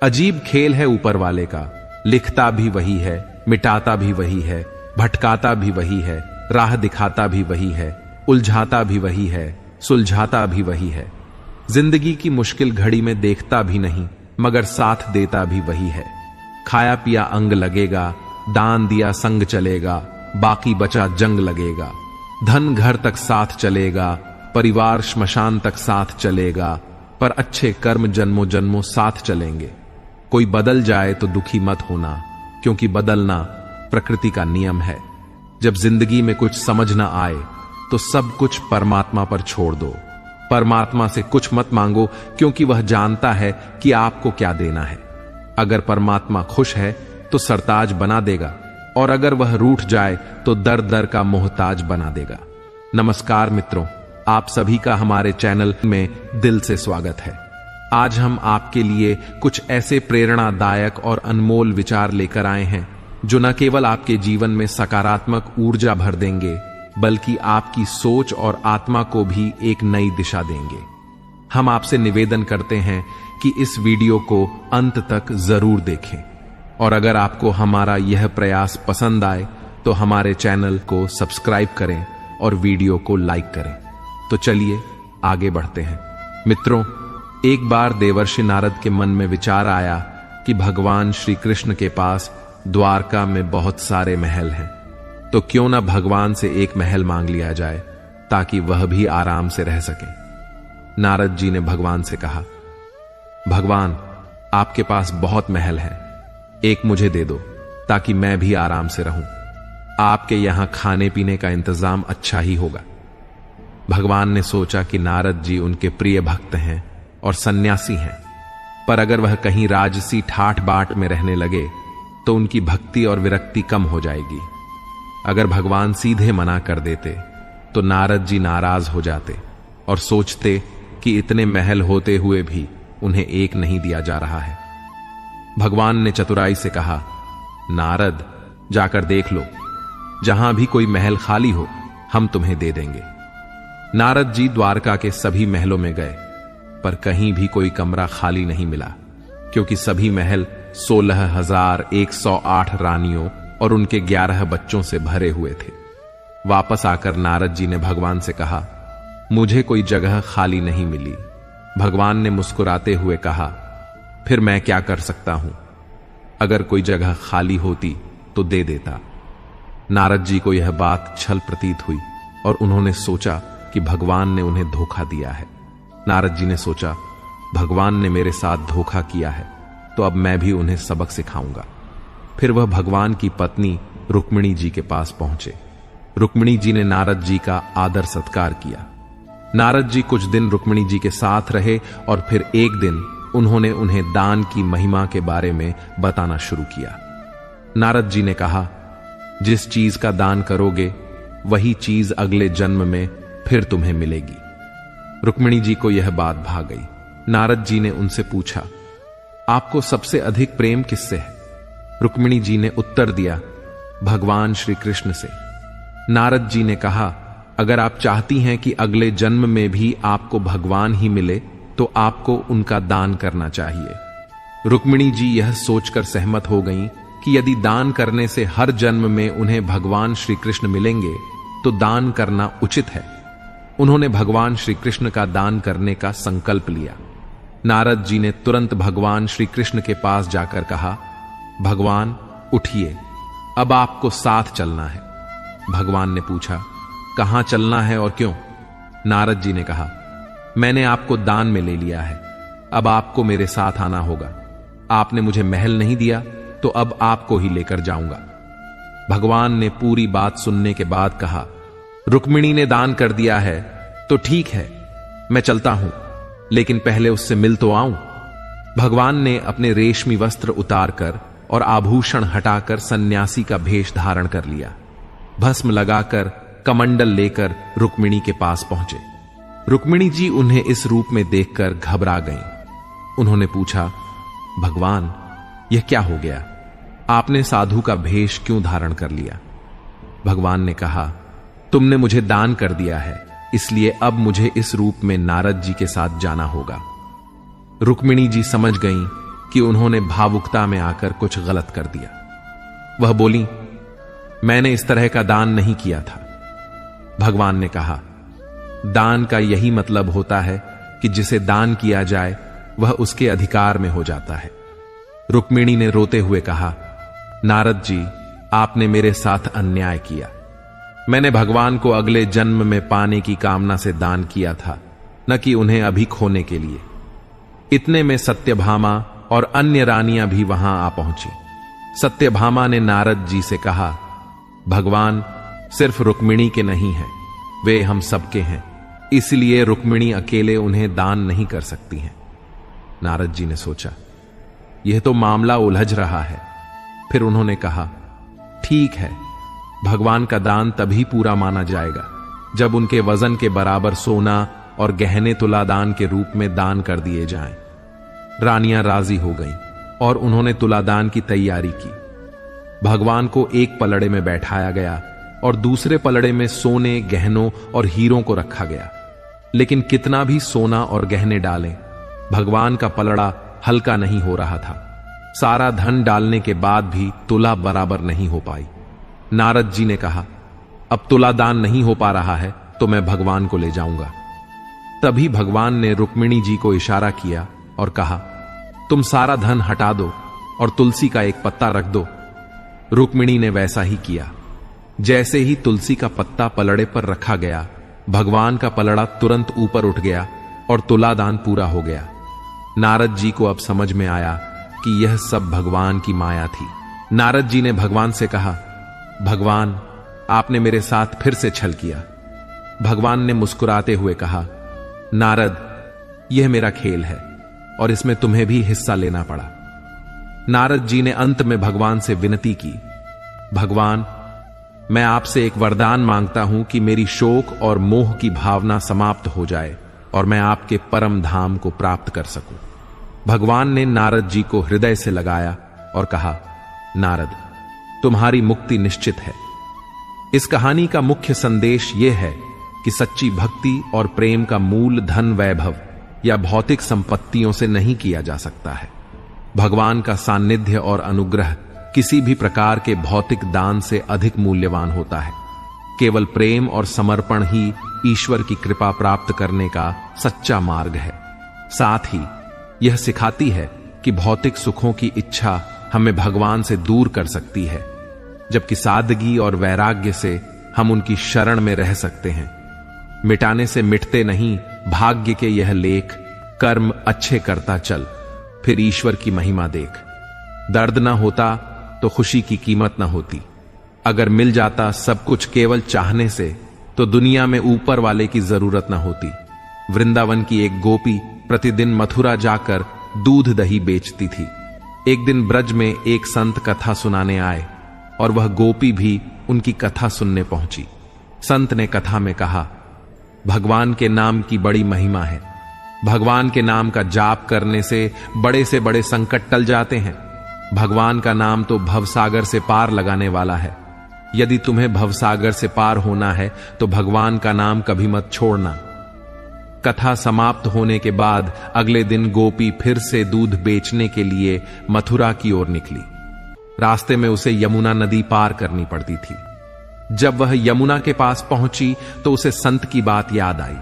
अजीब खेल है ऊपर वाले का, लिखता भी वही है, मिटाता भी वही है, भटकाता भी वही है, राह दिखाता भी वही है, उलझाता भी वही है, सुलझाता भी वही है। जिंदगी की मुश्किल घड़ी में देखता भी नहीं, मगर साथ देता भी वही है। खाया पिया अंग लगेगा, दान दिया संग चलेगा, बाकी बचा जंग लगेगा। धन घर तक साथ चलेगा, परिवार श्मशान तक साथ चलेगा, पर अच्छे कर्म जन्मों जन्मों साथ चलेंगे। कोई बदल जाए तो दुखी मत होना, क्योंकि बदलना प्रकृति का नियम है। जब जिंदगी में कुछ समझ ना आए तो सब कुछ परमात्मा पर छोड़ दो। परमात्मा से कुछ मत मांगो, क्योंकि वह जानता है कि आपको क्या देना है। अगर परमात्मा खुश है तो सरताज बना देगा, और अगर वह रूठ जाए तो दर दर का मोहताज बना देगा। नमस्कार मित्रों, आप सभी का हमारे चैनल में दिल से स्वागत है। आज हम आपके लिए कुछ ऐसे प्रेरणादायक और अनमोल विचार लेकर आए हैं जो न केवल आपके जीवन में सकारात्मक ऊर्जा भर देंगे, बल्कि आपकी सोच और आत्मा को भी एक नई दिशा देंगे। हम आपसे निवेदन करते हैं कि इस वीडियो को अंत तक जरूर देखें, और अगर आपको हमारा यह प्रयास पसंद आए तो हमारे चैनल को सब्सक्राइब करें और वीडियो को लाइक करें। तो चलिए आगे बढ़ते हैं। मित्रों, एक बार देवर्षि नारद के मन में विचार आया कि भगवान श्री कृष्ण के पास द्वारका में बहुत सारे महल हैं, तो क्यों ना भगवान से एक महल मांग लिया जाए ताकि वह भी आराम से रह सके। नारद जी ने भगवान से कहा, भगवान, आपके पास बहुत महल हैं, एक मुझे दे दो ताकि मैं भी आराम से रहूं। आपके यहां खाने पीने का इंतजाम अच्छा ही होगा। भगवान ने सोचा कि नारद जी उनके प्रिय भक्त हैं और सन्यासी हैं, पर अगर वह कहीं राजसी ठाठ बाट में रहने लगे तो उनकी भक्ति और विरक्ति कम हो जाएगी। अगर भगवान सीधे मना कर देते तो नारद जी नाराज हो जाते और सोचते कि इतने महल होते हुए भी उन्हें एक नहीं दिया जा रहा है। भगवान ने चतुराई से कहा, नारद, जाकर देख लो, जहां भी कोई महल खाली हो हम तुम्हें दे देंगे। नारद जी द्वारका के सभी महलों में गए, पर कहीं भी कोई कमरा खाली नहीं मिला, क्योंकि सभी महल 16,108 रानियों और उनके 11 बच्चों से भरे हुए थे। वापस आकर नारद जी ने भगवान से कहा, मुझे कोई जगह खाली नहीं मिली। भगवान ने मुस्कुराते हुए कहा, फिर मैं क्या कर सकता हूं? अगर कोई जगह खाली होती तो दे देता। नारद जी को यह बात छल प्रतीत हुई और उन्होंने सोचा कि भगवान ने उन्हें धोखा दिया है। नारद जी ने सोचा, भगवान ने मेरे साथ धोखा किया है, तो अब मैं भी उन्हें सबक सिखाऊंगा। फिर वह भगवान की पत्नी रुक्मिणी जी के पास पहुंचे। रुक्मिणी जी ने नारद जी का आदर सत्कार किया। नारद जी कुछ दिन रुक्मिणी जी के साथ रहे और फिर एक दिन उन्होंने उन्हें दान की महिमा के बारे में बताना शुरू किया। नारद जी ने कहा, जिस चीज का दान करोगे वही चीज अगले जन्म में फिर तुम्हें मिलेगी। रुक्मिणी जी को यह बात भा गई। नारद जी ने उनसे पूछा, आपको सबसे अधिक प्रेम किससे है? रुक्मिणी जी ने उत्तर दिया, भगवान श्री कृष्ण से। नारद जी ने कहा, अगर आप चाहती हैं कि अगले जन्म में भी आपको भगवान ही मिले तो आपको उनका दान करना चाहिए। रुक्मिणी जी यह सोचकर सहमत हो गईं कि यदि दान करने से हर जन्म में उन्हें भगवान श्री कृष्ण मिलेंगे तो दान करना उचित है। उन्होंने भगवान श्री कृष्ण का दान करने का संकल्प लिया। नारद जी ने तुरंत भगवान श्री कृष्ण के पास जाकर कहा, भगवान उठिए, अब आपको साथ चलना है। भगवान ने पूछा, कहां चलना है और क्यों? नारद जी ने कहा, मैंने आपको दान में ले लिया है, अब आपको मेरे साथ आना होगा। आपने मुझे महल नहीं दिया तो अब आपको ही लेकर जाऊंगा। भगवान ने पूरी बात सुनने के बाद कहा, रुक्मिणी ने दान कर दिया है तो ठीक है, मैं चलता हूं, लेकिन पहले उससे मिल तो आऊं। भगवान ने अपने रेशमी वस्त्र उतारकर और आभूषण हटाकर सन्यासी का भेष धारण कर लिया। भस्म लगाकर कमंडल लेकर रुक्मिणी के पास पहुंचे। रुक्मिणी जी उन्हें इस रूप में देखकर घबरा गईं। उन्होंने पूछा, भगवान, यह क्या हो गया? आपने साधु का भेष क्यों धारण कर लिया? भगवान ने कहा, तुमने मुझे दान कर दिया है, इसलिए अब मुझे इस रूप में नारद जी के साथ जाना होगा। रुक्मिणी जी समझ गईं कि उन्होंने भावुकता में आकर कुछ गलत कर दिया। वह बोली, मैंने इस तरह का दान नहीं किया था। भगवान ने कहा, दान का यही मतलब होता है कि जिसे दान किया जाए वह उसके अधिकार में हो जाता है। रुक्मिणी ने रोते हुए कहा, नारद जी, आपने मेरे साथ अन्याय किया। मैंने भगवान को अगले जन्म में पाने की कामना से दान किया था, न कि उन्हें अभी खोने के लिए। इतने में सत्यभामा और अन्य रानियां भी वहां आ पहुंची। सत्यभामा ने नारद जी से कहा, भगवान सिर्फ रुक्मिणी के नहीं हैं, वे हम सबके हैं, इसलिए रुक्मिणी अकेले उन्हें दान नहीं कर सकती हैं। नारद जी ने सोचा, यह तो मामला उलझ रहा है। फिर उन्होंने कहा, ठीक है, भगवान का दान तभी पूरा माना जाएगा जब उनके वजन के बराबर सोना और गहने तुलादान के रूप में दान कर दिए जाएं। रानियां राजी हो गईं और उन्होंने तुलादान की तैयारी की। भगवान को एक पलड़े में बैठाया गया और दूसरे पलड़े में सोने, गहनों और हीरों को रखा गया। लेकिन कितना भी सोना और गहने डालें, भगवान का पलड़ा हल्का नहीं हो रहा था। सारा धन डालने के बाद भी तुला बराबर नहीं हो पाई। नारद जी ने कहा, अब तुला दान नहीं हो पा रहा है तो मैं भगवान को ले जाऊंगा। तभी भगवान ने रुक्मिणी जी को इशारा किया और कहा, तुम सारा धन हटा दो और तुलसी का एक पत्ता रख दो। रुक्मिणी ने वैसा ही किया। जैसे ही तुलसी का पत्ता पलड़े पर रखा गया, भगवान का पलड़ा तुरंत ऊपर उठ गया और तुलादान पूरा हो गया। नारद जी को अब समझ में आया कि यह सब भगवान की माया थी। नारद जी ने भगवान से कहा, भगवान, आपने मेरे साथ फिर से छल किया। भगवान ने मुस्कुराते हुए कहा, नारद, यह मेरा खेल है और इसमें तुम्हें भी हिस्सा लेना पड़ा। नारद जी ने अंत में भगवान से विनती की, भगवान, मैं आपसे एक वरदान मांगता हूं कि मेरी शोक और मोह की भावना समाप्त हो जाए और मैं आपके परम धाम को प्राप्त कर सकूं। भगवान ने नारद जी को हृदय से लगाया और कहा, नारद, तुम्हारी मुक्ति निश्चित है। इस कहानी का मुख्य संदेश यह है कि सच्ची भक्ति और प्रेम का मूल धन, वैभव या भौतिक संपत्तियों से नहीं किया जा सकता है। भगवान का सानिध्य और अनुग्रह किसी भी प्रकार के भौतिक दान से अधिक मूल्यवान होता है। केवल प्रेम और समर्पण ही ईश्वर की कृपा प्राप्त करने का सच्चा मार्ग है। साथ ही यह सिखाती है कि भौतिक सुखों की इच्छा हमें भगवान से दूर कर सकती है, जबकि सादगी और वैराग्य से हम उनकी शरण में रह सकते हैं। मिटाने से मिटते नहीं भाग्य के यह लेख, कर्म अच्छे करता चल, फिर ईश्वर की महिमा देख। दर्द ना होता तो खुशी की कीमत ना होती। अगर मिल जाता सब कुछ केवल चाहने से तो दुनिया में ऊपर वाले की जरूरत ना होती। वृंदावन की एक गोपी प्रतिदिन मथुरा जाकर दूध दही बेचती थी। एक दिन ब्रज में एक संत कथा सुनाने आए और वह गोपी भी उनकी कथा सुनने पहुंची। संत ने कथा में कहा, भगवान के नाम की बड़ी महिमा है। भगवान के नाम का जाप करने से बड़े संकट टल जाते हैं। भगवान का नाम तो भवसागर से पार लगाने वाला है। यदि तुम्हें भवसागर से पार होना है तो भगवान का नाम कभी मत छोड़ना। कथा समाप्त होने के बाद अगले दिन गोपी फिर से दूध बेचने के लिए मथुरा की ओर निकली। रास्ते में उसे यमुना नदी पार करनी पड़ती थी। जब वह यमुना के पास पहुंची तो उसे संत की बात याद आई।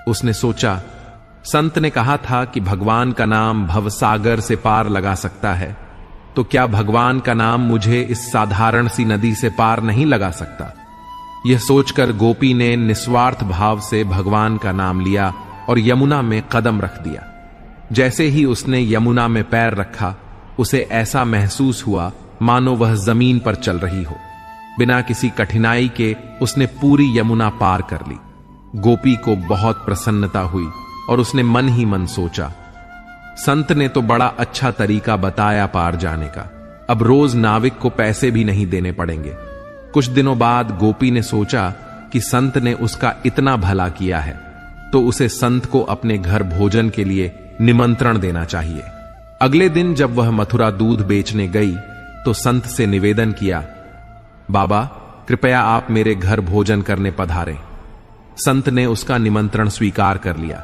उसने सोचा, संत ने कहा था कि भगवान का नाम भवसागर से पार लगा सकता है, तो क्या भगवान का नाम मुझे इस साधारण सी नदी से पार नहीं लगा सकता? यह सोचकर गोपी ने निस्वार्थ भाव से भगवान का नाम लिया और यमुना में कदम रख दिया। जैसे ही उसने यमुना में पैर रखा, उसे ऐसा महसूस हुआ मानो वह जमीन पर चल रही हो। बिना किसी कठिनाई के उसने पूरी यमुना पार कर ली। गोपी को बहुत प्रसन्नता हुई और उसने मन ही मन सोचा, संत ने तो बड़ा अच्छा तरीका बताया पार जाने का। अब रोज नाविक को पैसे भी नहीं देने पड़ेंगे। कुछ दिनों बाद गोपी ने सोचा कि संत ने उसका इतना भला किया है तो उसे संत को अपने घर भोजन के लिए निमंत्रण देना चाहिए। अगले दिन जब वह मथुरा दूध बेचने गई तो संत से निवेदन किया, बाबा, कृपया आप मेरे घर भोजन करने पधारें। संत ने उसका निमंत्रण स्वीकार कर लिया।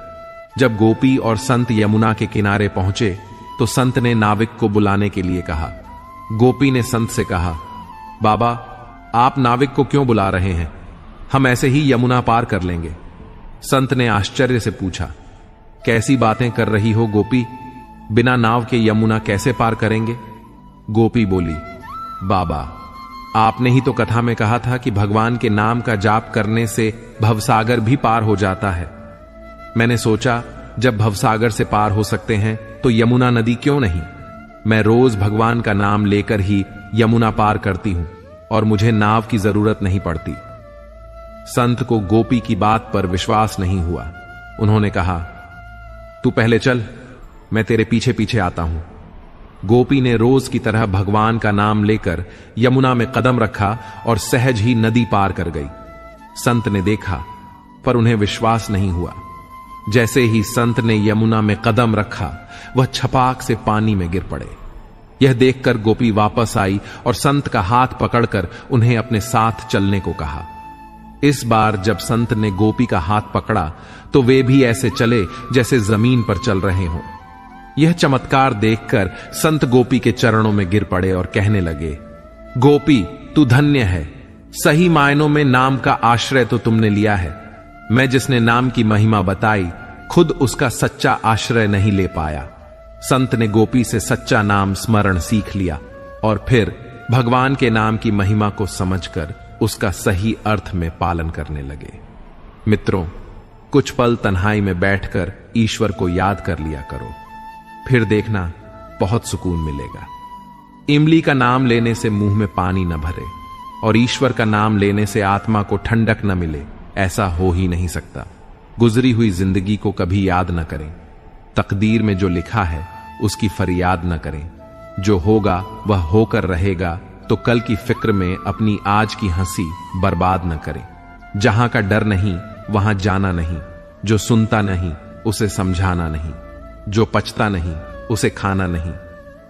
जब गोपी और संत यमुना के किनारे पहुंचे तो संत ने नाविक को बुलाने के लिए कहा। गोपी ने संत से कहा, बाबा, आप नाविक को क्यों बुला रहे हैं? हम ऐसे ही यमुना पार कर लेंगे। संत ने आश्चर्य से पूछा, कैसी बातें कर रही हो गोपी? बिना नाव के यमुना कैसे पार करेंगे? गोपी बोली, बाबा, आपने ही तो कथा में कहा था कि भगवान के नाम का जाप करने से भवसागर भी पार हो जाता है। मैंने सोचा, जब भवसागर से पार हो सकते हैं तो यमुना नदी क्यों नहीं? मैं रोज भगवान का नाम लेकर ही यमुना पार करती हूं और मुझे नाव की जरूरत नहीं पड़ती। संत को गोपी की बात पर विश्वास नहीं हुआ। उन्होंने कहा, तू पहले चल, मैं तेरे पीछे पीछे आता हूं। गोपी ने रोज की तरह भगवान का नाम लेकर यमुना में कदम रखा और सहज ही नदी पार कर गई। संत ने देखा, पर उन्हें विश्वास नहीं हुआ। जैसे ही संत ने यमुना में कदम रखा, वह छपाक से पानी में गिर पड़े। यह देखकर गोपी वापस आई और संत का हाथ पकड़कर उन्हें अपने साथ चलने को कहा। इस बार जब संत ने गोपी का हाथ पकड़ा तो वे भी ऐसे चले जैसे जमीन पर चल रहे हों। यह चमत्कार देखकर संत गोपी के चरणों में गिर पड़े और कहने लगे, गोपी, तू धन्य है। सही मायनों में नाम का आश्रय तो तुमने लिया है। मैं जिसने नाम की महिमा बताई, खुद उसका सच्चा आश्रय नहीं ले पाया। संत ने गोपी से सच्चा नाम स्मरण सीख लिया और फिर भगवान के नाम की महिमा को समझकर उसका सही अर्थ में पालन करने लगे। मित्रों, कुछ पल तन्हाई में बैठकर ईश्वर को याद कर लिया करो, फिर देखना बहुत सुकून मिलेगा। इमली का नाम लेने से मुंह में पानी न भरे और ईश्वर का नाम लेने से आत्मा को ठंडक न मिले, ऐसा हो ही नहीं सकता। गुजरी हुई जिंदगी को कभी याद न करें। तकदीर में जो लिखा है उसकी फरियाद न करें। जो होगा वह होकर रहेगा, तो कल की फिक्र में अपनी आज की हंसी बर्बाद न करें। जहां का डर नहीं वहां जाना नहीं। जो सुनता नहीं उसे समझाना नहीं। जो पचता नहीं उसे खाना नहीं।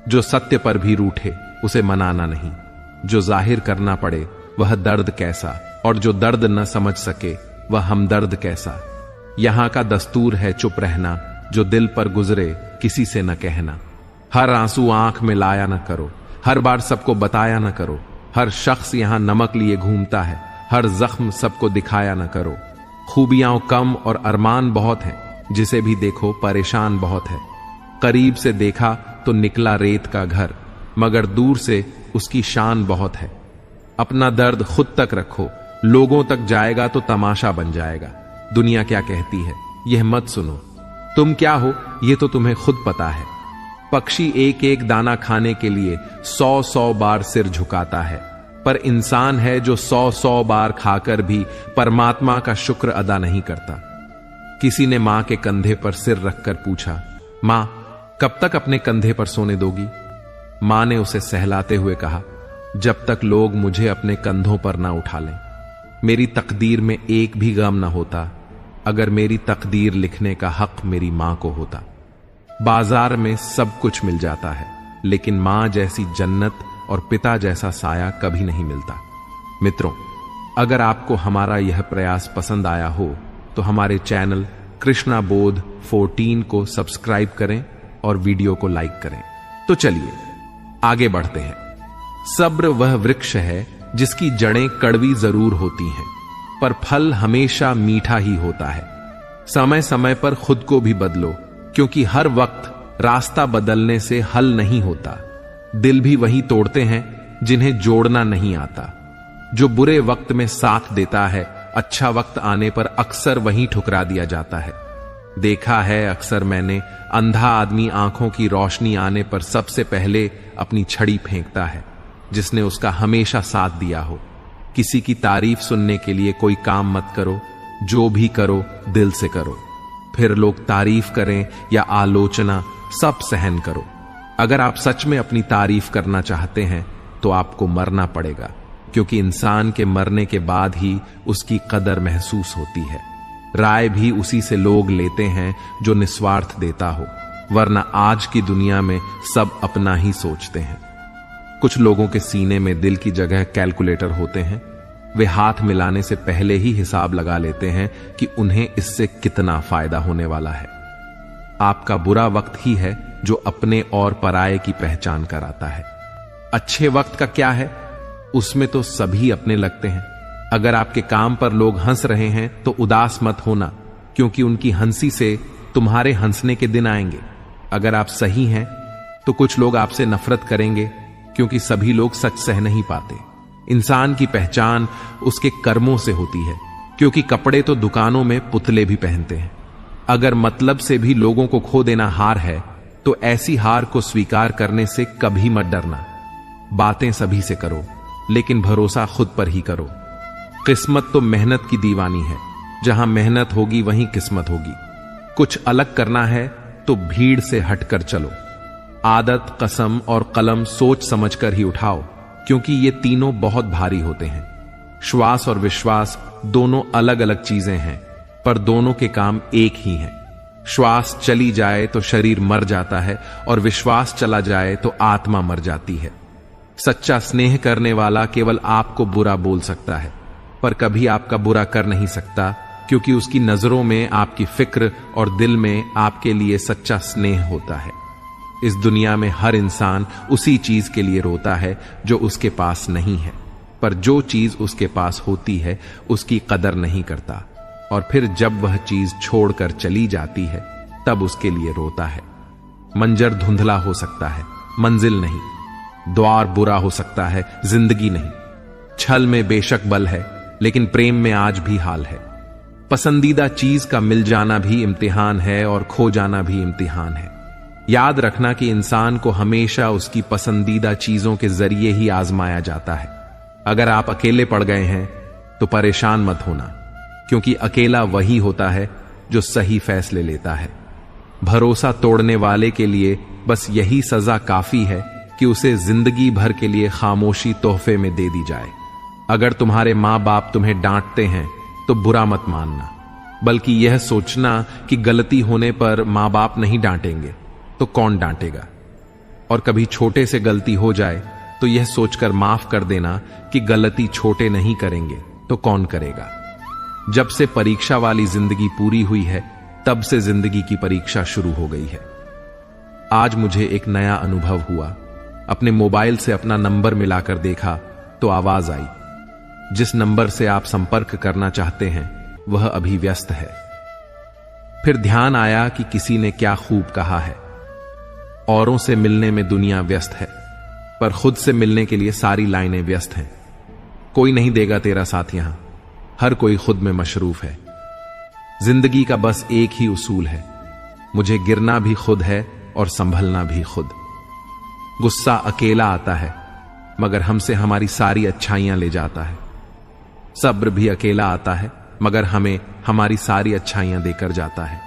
जो सत्य पर भी रूठे उसे मनाना नहीं। जो जाहिर करना पड़े वह दर्द कैसा, और जो दर्द न समझ सके वह हमदर्द कैसा। यहां का दस्तूर है चुप रहना, जो दिल पर गुजरे किसी से न कहना। हर आंसू आंख में लाया न करो, हर बार सबको बताया न करो। हर शख्स यहां नमक लिए घूमता है, हर जख्म सबको दिखाया न करो। खूबियां कम और अरमान बहुत हैं, जिसे भी देखो परेशान बहुत है। करीब से देखा तो निकला रेत का घर, मगर दूर से उसकी शान बहुत है। अपना दर्द खुद तक रखो, लोगों तक जाएगा तो तमाशा बन जाएगा। दुनिया क्या कहती है यह मत सुनो। तुम क्या हो यह तो तुम्हें खुद पता है। पक्षी एक एक दाना खाने के लिए 100-100 बार सिर झुकाता है, पर इंसान है जो 100-100 बार खाकर भी परमात्मा का शुक्र अदा नहीं करता। किसी ने मां के कंधे पर सिर रखकर पूछा, मां, कब तक अपने कंधे पर सोने दोगी? मां ने उसे सहलाते हुए कहा, जब तक लोग मुझे अपने कंधों पर ना उठा लें। मेरी तकदीर में एक भी गम ना होता अगर मेरी तकदीर लिखने का हक मेरी मां को होता। बाजार में सब कुछ मिल जाता है, लेकिन मां जैसी जन्नत और पिता जैसा साया कभी नहीं मिलता। मित्रों, अगर आपको हमारा यह प्रयास पसंद आया हो तो हमारे चैनल कृष्णा बोध 14 को सब्सक्राइब करें और वीडियो को लाइक करें। तो चलिए आगे बढ़ते हैं। सब्र वह वृक्ष है जिसकी जड़ें कड़वी जरूर होती हैं, पर फल हमेशा मीठा ही होता है। समय समय पर खुद को भी बदलो, क्योंकि हर वक्त रास्ता बदलने से हल नहीं होता। दिल भी वही तोड़ते हैं जिन्हें जोड़ना नहीं आता। जो बुरे वक्त में साथ देता है, अच्छा वक्त आने पर अक्सर वहीं ठुकरा दिया जाता है। देखा है अक्सर मैंने, अंधा आदमी आंखों की रोशनी आने पर सबसे पहले अपनी छड़ी फेंकता है जिसने उसका हमेशा साथ दिया हो। किसी की तारीफ सुनने के लिए कोई काम मत करो, जो भी करो दिल से करो। फिर लोग तारीफ करें या आलोचना, सब सहन करो। अगर आप सच में अपनी तारीफ करना चाहते हैं तो आपको मरना पड़ेगा, क्योंकि इंसान के मरने के बाद ही उसकी कदर महसूस होती है। राय भी उसी से लोग लेते हैं जो निस्वार्थ देता हो, वरना आज की दुनिया में सब अपना ही सोचते हैं। कुछ लोगों के सीने में दिल की जगह कैलकुलेटर होते हैं। वे हाथ मिलाने से पहले ही हिसाब लगा लेते हैं कि उन्हें इससे कितना फायदा होने वाला है। आपका बुरा वक्त ही है जो अपने और पराये की पहचान कराता है। अच्छे वक्त का क्या है, उसमें तो सभी अपने लगते हैं। अगर आपके काम पर लोग हंस रहे हैं तो उदास मत होना, क्योंकि उनकी हंसी से तुम्हारे हंसने के दिन आएंगे। अगर आप सही हैं तो कुछ लोग आपसे नफरत करेंगे, क्योंकि सभी लोग सच सह नहीं पाते। इंसान की पहचान उसके कर्मों से होती है, क्योंकि कपड़े तो दुकानों में पुतले भी पहनते हैं। अगर मतलब से भी लोगों को खो देना हार है, तो ऐसी हार को स्वीकार करने से कभी मत डरना। बातें सभी से करो, लेकिन भरोसा खुद पर ही करो। किस्मत तो मेहनत की दीवानी है, जहां मेहनत होगी वहीं किस्मत होगी। कुछ अलग करना है तो भीड़ से हटकर चलो। आदत, कसम और कलम सोच समझकर ही उठाओ, क्योंकि ये तीनों बहुत भारी होते हैं। श्वास और विश्वास दोनों अलग अलग चीजें हैं, पर दोनों के काम एक ही हैं। श्वास चली जाए तो शरीर मर जाता है, और विश्वास चला जाए तो आत्मा मर जाती है। सच्चा स्नेह करने वाला केवल आपको बुरा बोल सकता है, पर कभी आपका बुरा कर नहीं सकता, क्योंकि उसकी नजरों में आपकी फिक्र और दिल में आपके लिए सच्चा स्नेह होता है। इस दुनिया में हर इंसान उसी चीज के लिए रोता है जो उसके पास नहीं है, पर जो चीज उसके पास होती है उसकी कदर नहीं करता, और फिर जब वह चीज छोड़कर चली जाती है तब उसके लिए रोता है। मंजर धुंधला हो सकता है, मंजिल नहीं। द्वार बुरा हो सकता है, जिंदगी नहीं। छल में बेशक बल है, लेकिन प्रेम में आज भी हाल है। पसंदीदा चीज का मिल जाना भी इम्तिहान है, और खो जाना भी इम्तिहान है। याद रखना कि इंसान को हमेशा उसकी पसंदीदा चीजों के जरिए ही आजमाया जाता है। अगर आप अकेले पड़ गए हैं तो परेशान मत होना, क्योंकि अकेला वही होता है जो सही फैसले लेता है। भरोसा तोड़ने वाले के लिए बस यही सजा काफी है कि उसे जिंदगी भर के लिए खामोशी तोहफे में दे दी जाए। अगर तुम्हारे मां बाप तुम्हें डांटते हैं तो बुरा मत मानना, बल्कि यह सोचना कि गलती होने पर मां बाप नहीं डांटेंगे तो कौन डांटेगा। और कभी छोटे से गलती हो जाए तो यह सोचकर माफ कर देना कि गलती छोटे नहीं करेंगे तो कौन करेगा। जब से परीक्षा वाली जिंदगी पूरी हुई है, तब से जिंदगी की परीक्षा शुरू हो गई है। आज मुझे एक नया अनुभव हुआ। अपने मोबाइल से अपना नंबर मिलाकर देखा तो आवाज आई, जिस नंबर से आप संपर्क करना चाहते हैं वह अभी व्यस्त है। फिर ध्यान आया कि किसी ने क्या खूब कहा है, औरों से मिलने में दुनिया व्यस्त है, पर खुद से मिलने के लिए सारी लाइनें व्यस्त हैं। कोई नहीं देगा तेरा साथ यहां, हर कोई खुद में मशरूफ है। जिंदगी का बस एक ही उसूल है, मुझे गिरना भी खुद है और संभलना भी खुद। गुस्सा अकेला आता है, मगर हमसे हमारी सारी अच्छाइयां ले जाता है। सब्र भी अकेला आता है, मगर हमें हमारी सारी अच्छाइयां देकर जाता है।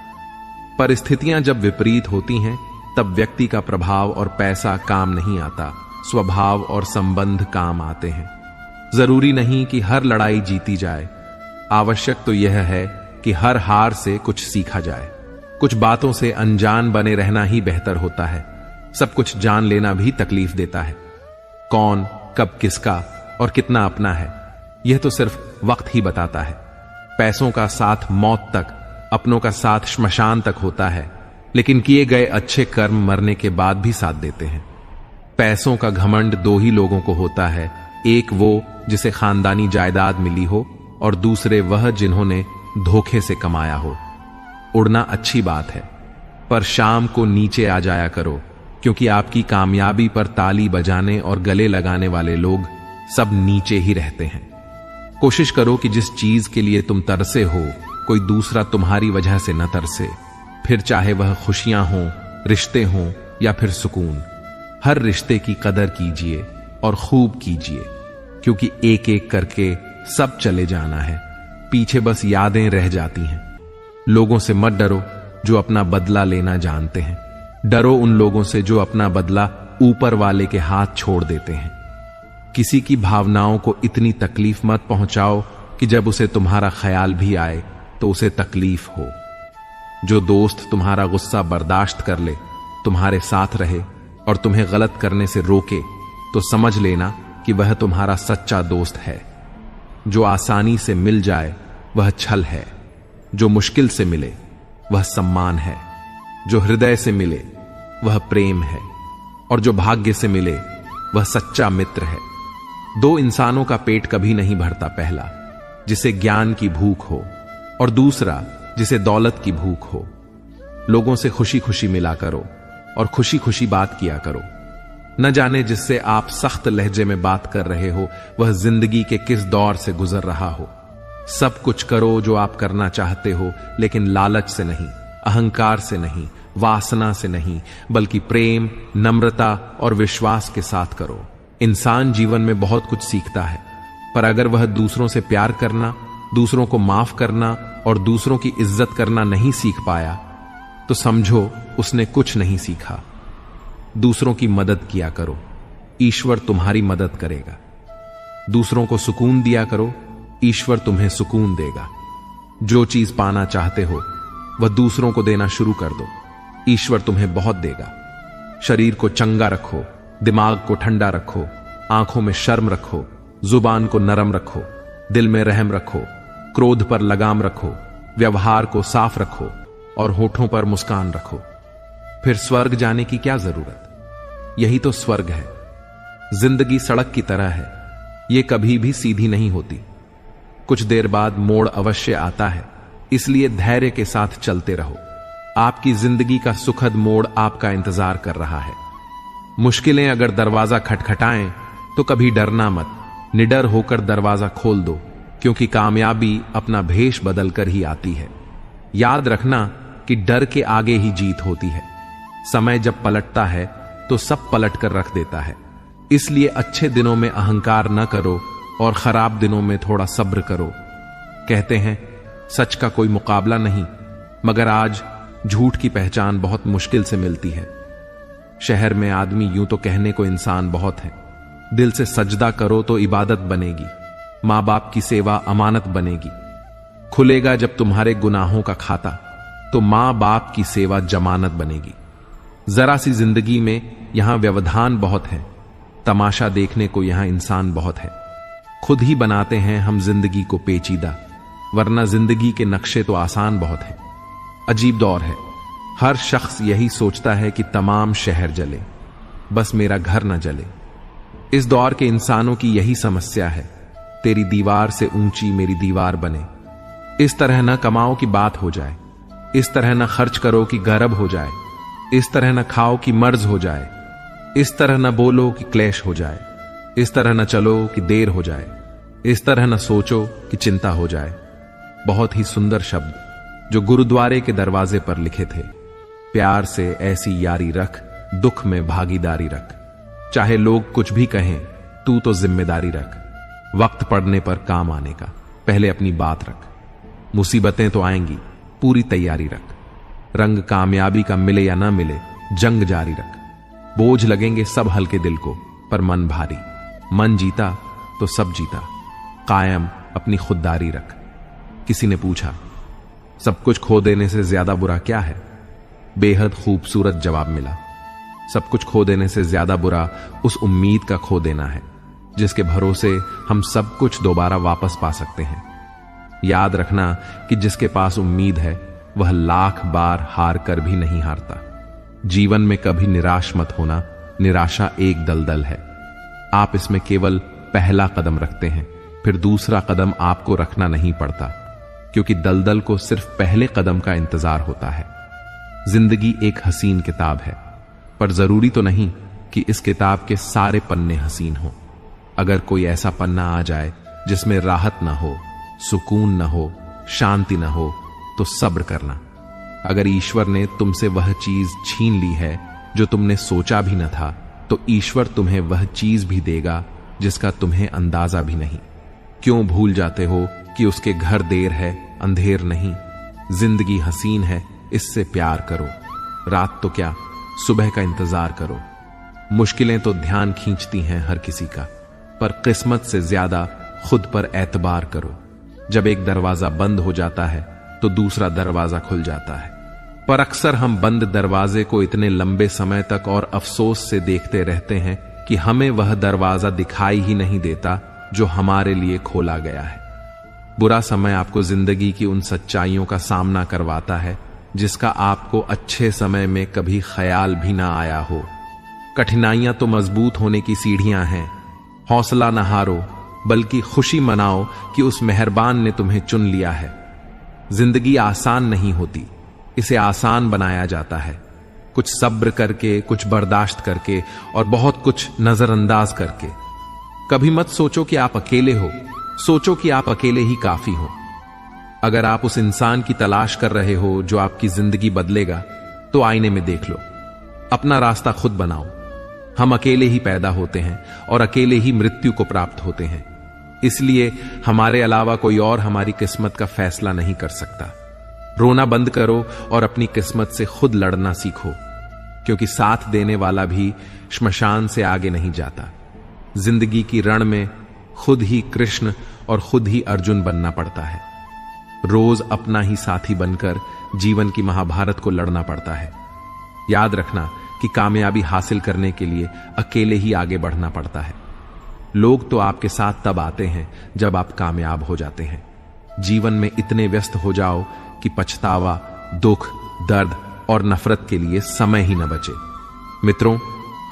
परिस्थितियां जब विपरीत होती हैं, तब व्यक्ति का प्रभाव और पैसा काम नहीं आता, स्वभाव और संबंध काम आते हैं। जरूरी नहीं कि हर लड़ाई जीती जाए, आवश्यक तो यह है कि हर हार से कुछ सीखा जाए। कुछ बातों से अनजान बने रहना ही बेहतर होता है। सब कुछ जान लेना भी तकलीफ देता है। कौन कब किसका और कितना अपना है, यह तो सिर्फ वक्त ही बताता है। पैसों का साथ मौत तक, अपनों का साथ श्मशान तक होता है, लेकिन किए गए अच्छे कर्म मरने के बाद भी साथ देते हैं। पैसों का घमंड दो ही लोगों को होता है, एक वो जिसे खानदानी जायदाद मिली हो, और दूसरे वह जिन्होंने धोखे से कमाया हो। उड़ना अच्छी बात है, पर शाम को नीचे आ जाया करो, क्योंकि आपकी कामयाबी पर ताली बजाने और गले लगाने वाले लोग सब नीचे ही रहते हैं। कोशिश करो कि जिस चीज के लिए तुम तरसे हो, कोई दूसरा तुम्हारी वजह से न तरसे, फिर चाहे वह खुशियां हों, रिश्ते हों या फिर सुकून। हर रिश्ते की कदर कीजिए और खूब कीजिए, क्योंकि एक एक करके सब चले जाना है, पीछे बस यादें रह जाती हैं। लोगों से मत डरो जो अपना बदला लेना जानते हैं, डरो उन लोगों से जो अपना बदला ऊपर वाले के हाथ छोड़ देते हैं। किसी की भावनाओं को इतनी तकलीफ मत पहुंचाओ कि जब उसे तुम्हारा ख्याल भी आए तो उसे तकलीफ हो। जो दोस्त तुम्हारा गुस्सा बर्दाश्त कर ले, तुम्हारे साथ रहे और तुम्हें गलत करने से रोके, तो समझ लेना कि वह तुम्हारा सच्चा दोस्त है। जो आसानी से मिल जाए वह छल है, जो मुश्किल से मिले वह सम्मान है, जो हृदय से मिले वह प्रेम है, और जो भाग्य से मिले वह सच्चा मित्र है। दो इंसानों का पेट कभी नहीं भरता, पहला जिसे ज्ञान की भूख हो और दूसरा जिसे दौलत की भूख हो। लोगों से खुशी खुशी मिला करो और खुशी खुशी बात किया करो। न जाने जिससे आप सख्त लहजे में बात कर रहे हो वह जिंदगी के किस दौर से गुजर रहा हो। सब कुछ करो जो आप करना चाहते हो, लेकिन लालच से नहीं, अहंकार से नहीं, वासना से नहीं, बल्कि प्रेम, नम्रता और विश्वास के साथ करो। इंसान जीवन में बहुत कुछ सीखता है, पर अगर वह दूसरों से प्यार करना, दूसरों को माफ करना और दूसरों की इज्जत करना नहीं सीख पाया तो समझो उसने कुछ नहीं सीखा। दूसरों की मदद किया करो, ईश्वर तुम्हारी मदद करेगा। दूसरों को सुकून दिया करो, ईश्वर तुम्हें सुकून देगा। जो चीज पाना चाहते हो वह दूसरों को देना शुरू कर दो, ईश्वर तुम्हें बहुत देगा। शरीर को चंगा रखो, दिमाग को ठंडा रखो, आंखों में शर्म रखो, जुबान को नरम रखो, दिल में रहम रखो, क्रोध पर लगाम रखो, व्यवहार को साफ रखो और होठों पर मुस्कान रखो। फिर स्वर्ग जाने की क्या जरूरत? यही तो स्वर्ग है। जिंदगी सड़क की तरह है, यह कभी भी सीधी नहीं होती। कुछ देर बाद मोड़ अवश्य आता है, इसलिए धैर्य के साथ चलते रहो। आपकी जिंदगी का सुखद मोड़ आपका इंतजार कर रहा है। मुश्किलें अगर दरवाजा खटखटाएं तो कभी डरना मत, निडर होकर दरवाजा खोल दो, क्योंकि कामयाबी अपना भेष बदलकर ही आती है। याद रखना कि डर के आगे ही जीत होती है। समय जब पलटता है तो सब पलट कर रख देता है। इसलिए अच्छे दिनों में अहंकार न करो और खराब दिनों में थोड़ा सब्र करो। कहते हैं सच का कोई मुकाबला नहीं, मगर आज झूठ की पहचान बहुत मुश्किल से मिलती है। शहर में आदमी यूं तो कहने को इंसान बहुत है। दिल से सजदा करो तो इबादत बनेगी, मां बाप की सेवा अमानत बनेगी। खुलेगा जब तुम्हारे गुनाहों का खाता तो मां बाप की सेवा जमानत बनेगी। जरा सी जिंदगी में यहां व्यवधान बहुत है, तमाशा देखने को यहां इंसान बहुत है। खुद ही बनाते हैं हम जिंदगी को पेचीदा, वरना जिंदगी के नक्शे तो आसान बहुत है। अजीब दौर है, हर शख्स यही सोचता है कि तमाम शहर जले, बस मेरा घर न जले। इस दौर के इंसानों की यही समस्या है, तेरी दीवार से ऊंची मेरी दीवार बने। इस तरह न कमाओ कि बात हो जाए, इस तरह न खर्च करो कि गरब हो जाए, इस तरह न खाओ कि मर्ज हो जाए, इस तरह न बोलो कि क्लेश हो जाए, इस तरह न चलो कि देर हो जाए, इस तरह न सोचो कि चिंता हो जाए। बहुत ही सुंदर शब्द जो गुरुद्वारे के दरवाजे पर लिखे थे। प्यार से ऐसी यारी रख, दुख में भागीदारी रख। चाहे लोग कुछ भी कहें, तू तो जिम्मेदारी रख। वक्त पड़ने पर काम आने का पहले अपनी बात रख। मुसीबतें तो आएंगी, पूरी तैयारी रख। रंग कामयाबी का मिले या ना मिले, जंग जारी रख। बोझ लगेंगे सब हल्के दिल को, पर मन भारी। मन जीता तो सब जीता, कायम अपनी खुददारी रख। किसी ने पूछा, सब कुछ खो देने से ज्यादा बुरा क्या है? बेहद खूबसूरत जवाब मिला, सब कुछ खो देने से ज्यादा बुरा उस उम्मीद का खो देना है जिसके भरोसे हम सब कुछ दोबारा वापस पा सकते हैं। याद रखना कि जिसके पास उम्मीद है वह लाख बार हार कर भी नहीं हारता। जीवन में कभी निराश मत होना, निराशा एक दलदल है। आप इसमें केवल पहला कदम रखते हैं, फिर दूसरा कदम आपको रखना नहीं पड़ता, क्योंकि दलदल को सिर्फ पहले कदम का इंतजार होता है। जिंदगी एक हसीन किताब है, पर जरूरी तो नहीं कि इस किताब के सारे पन्ने हसीन हो। अगर कोई ऐसा पन्ना आ जाए जिसमें राहत ना हो, सुकून ना हो, शांति ना हो, तो सब्र करना। अगर ईश्वर ने तुमसे वह चीज छीन ली है जो तुमने सोचा भी न था, तो ईश्वर तुम्हें वह चीज भी देगा जिसका तुम्हें अंदाजा भी नहीं। क्यों भूल जाते हो कि उसके घर देर है, अंधेर नहीं। जिंदगी हसीन है, इससे प्यार करो। रात तो क्या, सुबह का इंतजार करो। मुश्किलें तो ध्यान खींचती हैं हर किसी का, पर किस्मत से ज्यादा खुद पर एतबार करो। जब एक दरवाजा बंद हो जाता है तो दूसरा दरवाजा खुल जाता है, पर अक्सर हम बंद दरवाजे को इतने लंबे समय तक और अफसोस से देखते रहते हैं कि हमें वह दरवाजा दिखाई ही नहीं देता जो हमारे लिए खोला गया है। बुरा समय आपको जिंदगी की उन सच्चाइयों का सामना करवाता है जिसका आपको अच्छे समय में कभी ख्याल भी ना आया हो। कठिनाइयां तो मजबूत होने की सीढ़ियां हैं। हौसला न हारो, बल्कि खुशी मनाओ कि उस मेहरबान ने तुम्हें चुन लिया है। जिंदगी आसान नहीं होती, इसे आसान बनाया जाता है। कुछ सब्र करके, कुछ बर्दाश्त करके और बहुत कुछ नजरअंदाज करके। कभी मत सोचो कि आप अकेले हो, सोचो कि आप अकेले ही काफी हो। अगर आप उस इंसान की तलाश कर रहे हो जो आपकी जिंदगी बदलेगा, तो आईने में देख लो, अपना रास्ता खुद बनाओ। हम अकेले ही पैदा होते हैं और अकेले ही मृत्यु को प्राप्त होते हैं। इसलिए हमारे अलावा कोई और हमारी किस्मत का फैसला नहीं कर सकता। रोना बंद करो और अपनी किस्मत से खुद लड़ना सीखो, क्योंकि साथ देने वाला भी श्मशान से आगे नहीं जाता। जिंदगी की रण में खुद ही कृष्ण और खुद ही अर्जुन बनना पड़ता है। रोज अपना ही साथी बनकर जीवन की महाभारत को लड़ना पड़ता है। याद रखना कि कामयाबी हासिल करने के लिए अकेले ही आगे बढ़ना पड़ता है। लोग तो आपके साथ तब आते हैं जब आप कामयाब हो जाते हैं। जीवन में इतने व्यस्त हो जाओ कि पछतावा, दुख, दर्द और नफरत के लिए समय ही न बचे। मित्रों,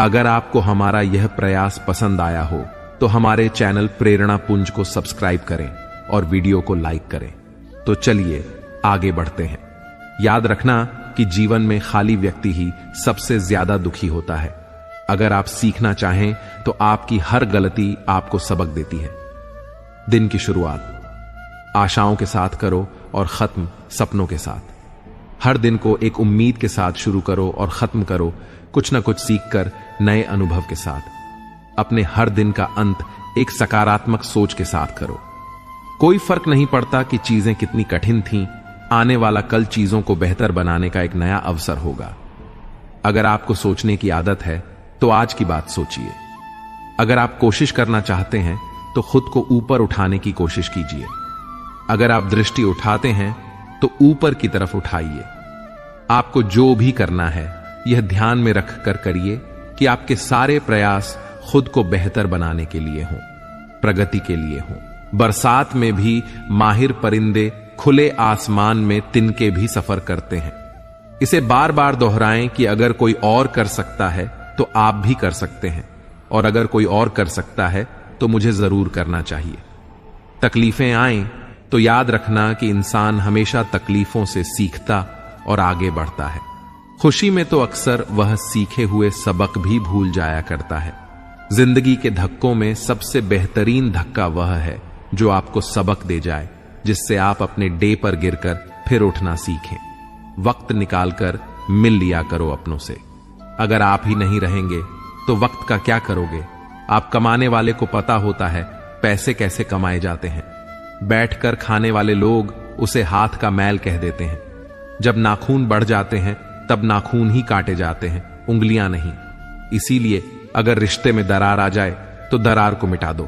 अगर आपको हमारा यह प्रयास पसंद आया हो तो हमारे चैनल प्रेरणा पुंज को सब्सक्राइब करें और वीडियो को लाइक करें। तो चलिए आगे बढ़ते हैं। याद रखना कि जीवन में खाली व्यक्ति ही सबसे ज्यादा दुखी होता है। अगर आप सीखना चाहें तो आपकी हर गलती आपको सबक देती है। दिन की शुरुआत आशाओं के साथ करो और खत्म सपनों के साथ। हर दिन को एक उम्मीद के साथ शुरू करो और खत्म करो कुछ न कुछ सीखकर नए अनुभव के साथ। अपने हर दिन का अंत एक सकारात्मक सोच के साथ करो। कोई फर्क नहीं पड़ता कि चीजें कितनी कठिन थीं, आने वाला कल चीजों को बेहतर बनाने का एक नया अवसर होगा। अगर आपको सोचने की आदत है तो आज की बात सोचिए। अगर आप कोशिश करना चाहते हैं तो खुद को ऊपर उठाने की कोशिश कीजिए। अगर आप दृष्टि उठाते हैं तो ऊपर की तरफ उठाइए। आपको जो भी करना है यह ध्यान में रखकर करिए कि आपके सारे प्रयास खुद को बेहतर बनाने के लिए हों, प्रगति के लिए हों। बरसात में भी माहिर परिंदे खुले आसमान में तिनके भी सफर करते हैं। इसे बार बार दोहराएं कि अगर कोई और कर सकता है तो आप भी कर सकते हैं, और अगर कोई और कर सकता है तो मुझे जरूर करना चाहिए। तकलीफें आएं तो याद रखना कि इंसान हमेशा तकलीफों से सीखता और आगे बढ़ता है। खुशी में तो अक्सर वह सीखे हुए सबक भी भूल जाया करता है। जिंदगी के धक्कों में सबसे बेहतरीन धक्का वह है जो आपको सबक दे जाए, जिससे आप अपने डे पर गिरकर फिर उठना सीखें। वक्त निकालकर मिल लिया करो अपनों से। अगर आप ही नहीं रहेंगे तो वक्त का क्या करोगे? आप कमाने वाले को पता होता है पैसे कैसे कमाए जाते हैं। बैठकर खाने वाले लोग उसे हाथ का मैल कह देते हैं। जब नाखून बढ़ जाते हैं तब नाखून ही काटे जाते हैं, उंगलियां नहीं। इसीलिए अगर रिश्ते में दरार आ जाए तो दरार को मिटा दो।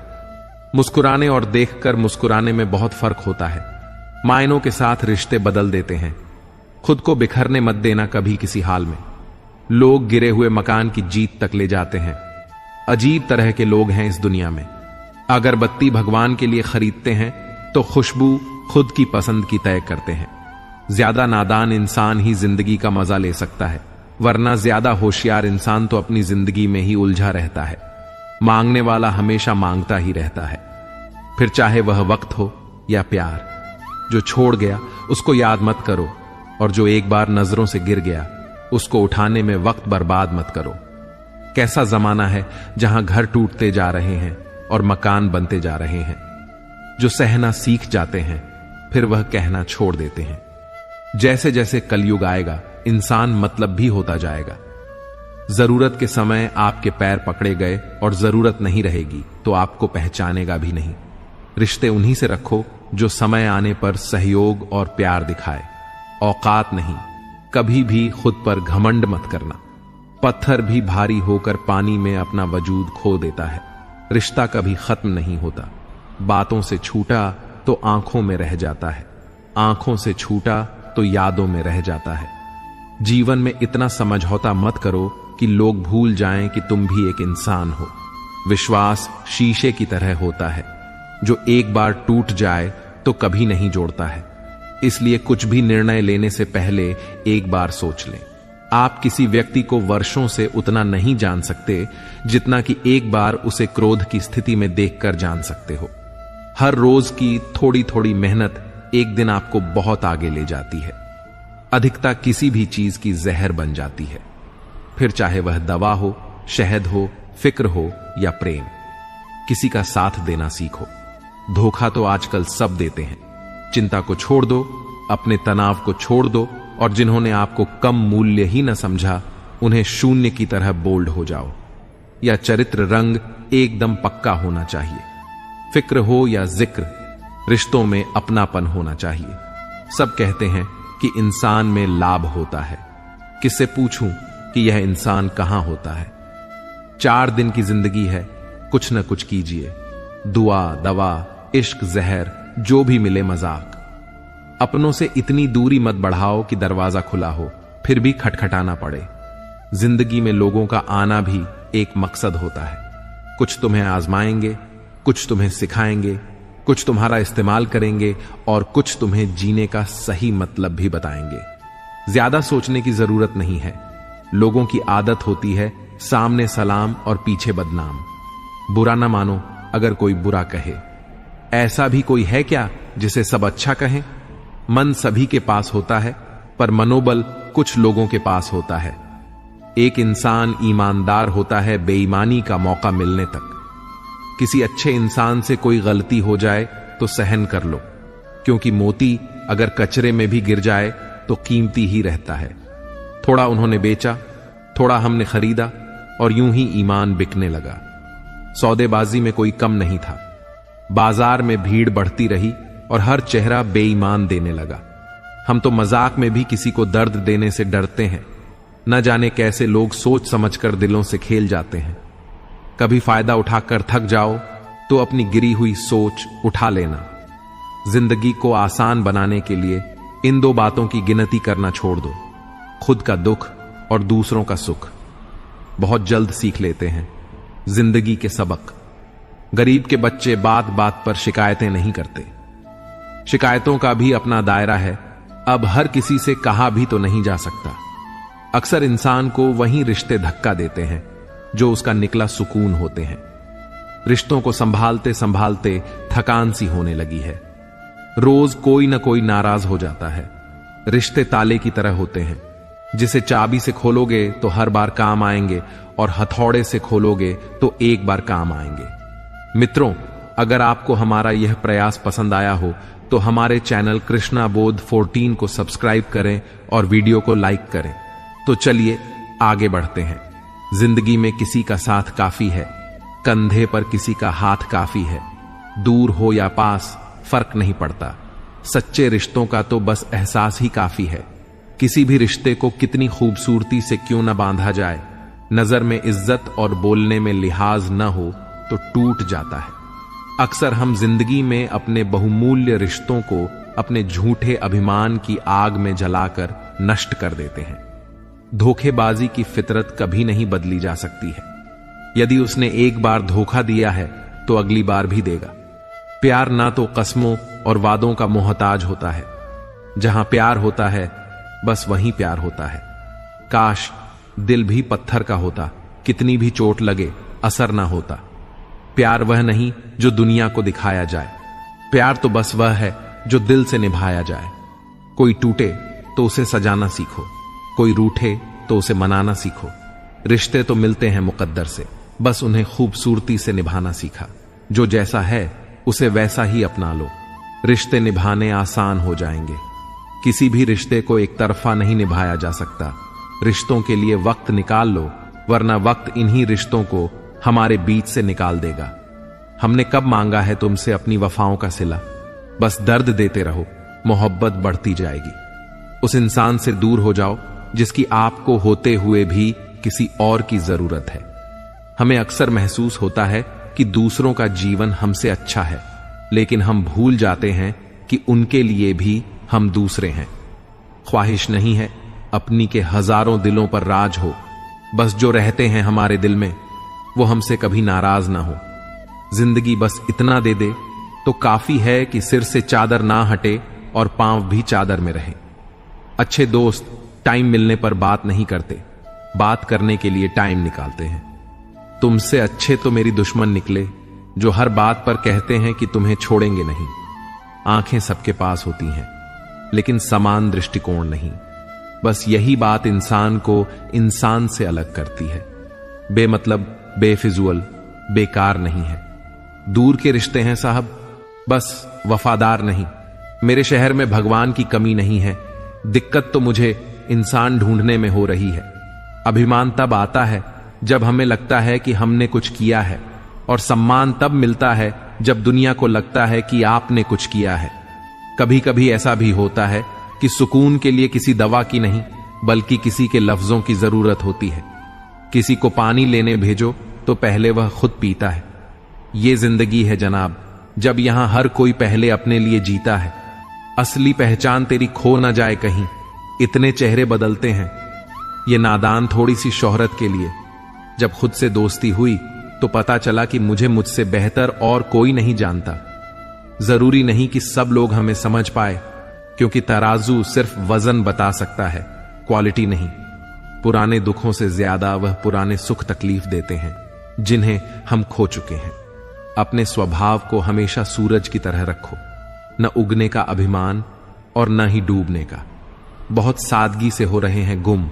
मुस्कुराने और देखकर मुस्कुराने में बहुत फर्क होता है। मायनों के साथ रिश्ते बदल देते हैं। खुद को बिखरने मत देना कभी किसी हाल में। लोग गिरे हुए मकान की जीत तक ले जाते हैं। अजीब तरह के लोग हैं इस दुनिया में। अगरबत्ती भगवान के लिए खरीदते हैं तो खुशबू खुद की पसंद की तय करते हैं। ज्यादा नादान इंसान ही जिंदगी का मजा ले सकता है, वरना ज्यादा होशियार इंसान तो अपनी जिंदगी में ही उलझा रहता है। मांगने वाला हमेशा मांगता ही रहता है, फिर चाहे वह वक्त हो या प्यार। जो छोड़ गया उसको याद मत करो, और जो एक बार नजरों से गिर गया उसको उठाने में वक्त बर्बाद मत करो। कैसा जमाना है जहां घर टूटते जा रहे हैं और मकान बनते जा रहे हैं। जो सहना सीख जाते हैं फिर वह कहना छोड़ देते हैं। जैसे जैसे कलयुग आएगा इंसान मतलब भी होता जाएगा। जरूरत के समय आपके पैर पकड़े गए और जरूरत नहीं रहेगी तो आपको पहचानेगा भी नहीं। रिश्ते उन्हीं से रखो जो समय आने पर सहयोग और प्यार दिखाए। औकात नहीं, कभी भी खुद पर घमंड मत करना। पत्थर भी भारी होकर पानी में अपना वजूद खो देता है। रिश्ता कभी खत्म नहीं होता। बातों से छूटा तो आंखों में रह जाता है, आंखों से छूटा तो यादों में रह जाता है। जीवन में इतना समझौता मत करो कि लोग भूल जाएं कि तुम भी एक इंसान हो। विश्वास शीशे की तरह होता है, जो एक बार टूट जाए तो कभी नहीं जोड़ता है। इसलिए कुछ भी निर्णय लेने से पहले एक बार सोच लें। आप किसी व्यक्ति को वर्षों से उतना नहीं जान सकते जितना कि एक बार उसे क्रोध की स्थिति में देखकर जान सकते हो। हर रोज की थोड़ी थोड़ी मेहनत एक दिन आपको बहुत आगे ले जाती है। अधिकता किसी भी चीज की जहर बन जाती है, फिर चाहे वह दवा हो, शहद हो, फिक्र हो या प्रेम। किसी का साथ देना सीखो। धोखा तो आजकल सब देते हैं। चिंता को छोड़ दो, अपने तनाव को छोड़ दो, और जिन्होंने आपको कम मूल्य ही न समझा उन्हें शून्य की तरह बोल्ड हो जाओ। या चरित्र रंग एकदम पक्का होना चाहिए। फिक्र हो या जिक्र, रिश्तों में अपनापन होना चाहिए। सब कहते हैं कि इंसान में लाभ होता है, किससे पूछूं कि यह इंसान कहां होता है। 4 दिन की जिंदगी है, कुछ न कुछ कीजिए। दुआ, दवा, इश्क, जहर, जो भी मिले मजाक। अपनों से इतनी दूरी मत बढ़ाओ कि दरवाजा खुला हो फिर भी खटखटाना पड़े। जिंदगी में लोगों का आना भी एक मकसद होता है। कुछ तुम्हें आजमाएंगे, कुछ तुम्हें सिखाएंगे, कुछ तुम्हारा इस्तेमाल करेंगे और कुछ तुम्हें जीने का सही मतलब भी बताएंगे। ज्यादा सोचने की जरूरत नहीं है। लोगों की आदत होती है सामने सलाम और पीछे बदनाम। बुरा ना मानो अगर कोई बुरा कहे। ऐसा भी कोई है क्या जिसे सब अच्छा कहें? मन सभी के पास होता है, पर मनोबल कुछ लोगों के पास होता है। एक इंसान ईमानदार होता है बेईमानी का मौका मिलने तक। किसी अच्छे इंसान से कोई गलती हो जाए तो सहन कर लो, क्योंकि मोती अगर कचरे में भी गिर जाए तो कीमती ही रहता है। थोड़ा उन्होंने बेचा, थोड़ा हमने खरीदा, और यूं ही ईमान बिकने लगा। सौदेबाजी में कोई कम नहीं था। बाजार में भीड़ बढ़ती रही और हर चेहरा बेईमान देने लगा। हम तो मजाक में भी किसी को दर्द देने से डरते हैं। न जाने कैसे लोग सोच समझकर दिलों से खेल जाते हैं। कभी फायदा उठाकर थक जाओ तो अपनी गिरी हुई सोच उठा लेना। जिंदगी को आसान बनाने के लिए इन 2 बातों की गिनती करना छोड़ दो, खुद का दुख और दूसरों का सुख। बहुत जल्द सीख लेते हैं जिंदगी के सबक। गरीब के बच्चे बात बात पर शिकायतें नहीं करते। शिकायतों का भी अपना दायरा है। अब हर किसी से कहा भी तो नहीं जा सकता। अक्सर इंसान को वही रिश्ते धक्का देते हैं जो उसका निकला सुकून होते हैं। रिश्तों को संभालते संभालते थकान सी होने लगी है। रोज कोई ना कोई नाराज हो जाता है। रिश्ते ताले की तरह होते हैं, जिसे चाबी से खोलोगे तो हर बार काम आएंगे और हथौड़े से खोलोगे तो एक बार काम आएंगे। मित्रों, अगर आपको हमारा यह प्रयास पसंद आया हो तो हमारे चैनल कृष्णा बोध 14 को सब्सक्राइब करें और वीडियो को लाइक करें। तो चलिए आगे बढ़ते हैं। जिंदगी में किसी का साथ काफी है, कंधे पर किसी का हाथ काफी है। दूर हो या पास फर्क नहीं पड़ता। सच्चे रिश्तों का तो बस एहसास ही काफी है। किसी भी रिश्ते को कितनी खूबसूरती से क्यों न बांधा जाए, नजर में इज्जत और बोलने में लिहाज न हो तो टूट जाता है। अक्सर हम जिंदगी में अपने बहुमूल्य रिश्तों को अपने झूठे अभिमान की आग में जलाकर नष्ट कर देते हैं। धोखेबाजी की फितरत कभी नहीं बदली जा सकती है। यदि उसने एक बार धोखा दिया है तो अगली बार भी देगा। प्यार ना तो कस्मों और वादों का मोहताज होता है। जहां प्यार होता है बस वहीं प्यार होता है। काश दिल भी पत्थर का होता, कितनी भी चोट लगे असर ना होता। प्यार वह नहीं जो दुनिया को दिखाया जाए। प्यार तो बस वह है जो दिल से निभाया जाए। कोई टूटे तो उसे सजाना सीखो, कोई रूठे तो उसे मनाना सीखो। रिश्ते तो मिलते हैं मुकद्दर से, बस उन्हें खूबसूरती से निभाना सीखा। जो जैसा है उसे वैसा ही अपना लो, रिश्ते निभाने आसान हो जाएंगे। किसी भी रिश्ते को एक तरफा नहीं निभाया जा सकता। रिश्तों के लिए वक्त निकाल लो, वरना वक्त इन्हीं रिश्तों को हमारे बीच से निकाल देगा। हमने कब मांगा है तुमसे अपनी वफाओं का सिला? बस दर्द देते रहो, मोहब्बत बढ़ती जाएगी। उस इंसान से दूर हो जाओ जिसकी आपको होते हुए भी किसी और की जरूरत है। हमें अक्सर महसूस होता है कि दूसरों का जीवन हमसे अच्छा है, लेकिन हम भूल जाते हैं कि उनके लिए भी हम दूसरे हैं। ख्वाहिश नहीं है अपनी के हजारों दिलों पर राज हो, बस जो रहते हैं हमारे दिल में वो हमसे कभी नाराज ना हो। जिंदगी बस इतना दे दे तो काफी है कि सिर से चादर ना हटे और पांव भी चादर में रहें। अच्छे दोस्त टाइम मिलने पर बात नहीं करते, बात करने के लिए टाइम निकालते हैं। तुमसे अच्छे तो मेरी दुश्मन निकले, जो हर बात पर कहते हैं कि तुम्हें छोड़ेंगे नहीं। आंखें सबके पास होती हैं, लेकिन समान दृष्टिकोण नहीं। बस यही बात इंसान को इंसान से अलग करती है। बेमतलब, बेफिजूल, बेकार नहीं है। दूर के रिश्ते हैं साहब, बस वफादार नहीं। मेरे शहर में भगवान की कमी नहीं है, दिक्कत तो मुझे इंसान ढूंढने में हो रही है। अभिमान तब आता है जब हमें लगता है कि हमने कुछ किया है, और सम्मान तब मिलता है जब दुनिया को लगता है कि आपने कुछ किया है। कभी कभी ऐसा भी होता है कि सुकून के लिए किसी दवा की नहीं, बल्कि किसी के लफ्जों की जरूरत होती है। किसी को पानी लेने भेजो तो पहले वह खुद पीता है। ये जिंदगी है जनाब, जब यहां हर कोई पहले अपने लिए जीता है। असली पहचान तेरी खो ना जाए कहीं, इतने चेहरे बदलते हैं। ये नादान थोड़ी सी शोहरत के लिए। जब खुद से दोस्ती हुई तो पता चला कि मुझे मुझसे बेहतर और कोई नहीं जानता। जरूरी नहीं कि सब लोग हमें समझ पाए, क्योंकि तराजू सिर्फ वजन बता सकता है, क्वालिटी नहीं। पुराने दुखों से ज्यादा वह पुराने सुख तकलीफ देते हैं जिन्हें हम खो चुके हैं। अपने स्वभाव को हमेशा सूरज की तरह रखो, न उगने का अभिमान और न ही डूबने का। बहुत सादगी से हो रहे हैं गुम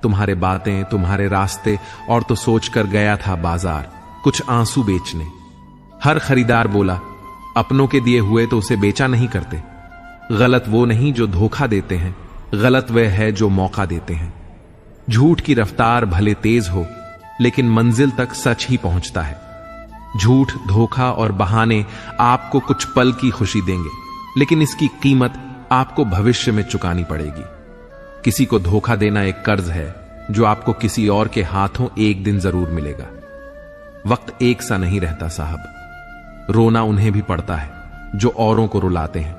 तुम्हारे बातें, तुम्हारे रास्ते, और तो सोच कर गया था बाजार कुछ आंसू बेचने। हर खरीदार बोला, अपनों के दिए हुए तो उसे बेचा नहीं करते। गलत वो नहीं जो धोखा देते हैं, गलत वह है जो मौका देते हैं। झूठ की रफ्तार भले तेज हो, लेकिन मंजिल तक सच ही पहुंचता है। झूठ, धोखा और बहाने आपको कुछ पल की खुशी देंगे, लेकिन इसकी कीमत आपको भविष्य में चुकानी पड़ेगी। किसी को धोखा देना एक कर्ज है जो आपको किसी और के हाथों एक दिन जरूर मिलेगा। वक्त एक सा नहीं रहता साहब, रोना उन्हें भी पड़ता है जो औरों को रुलाते हैं।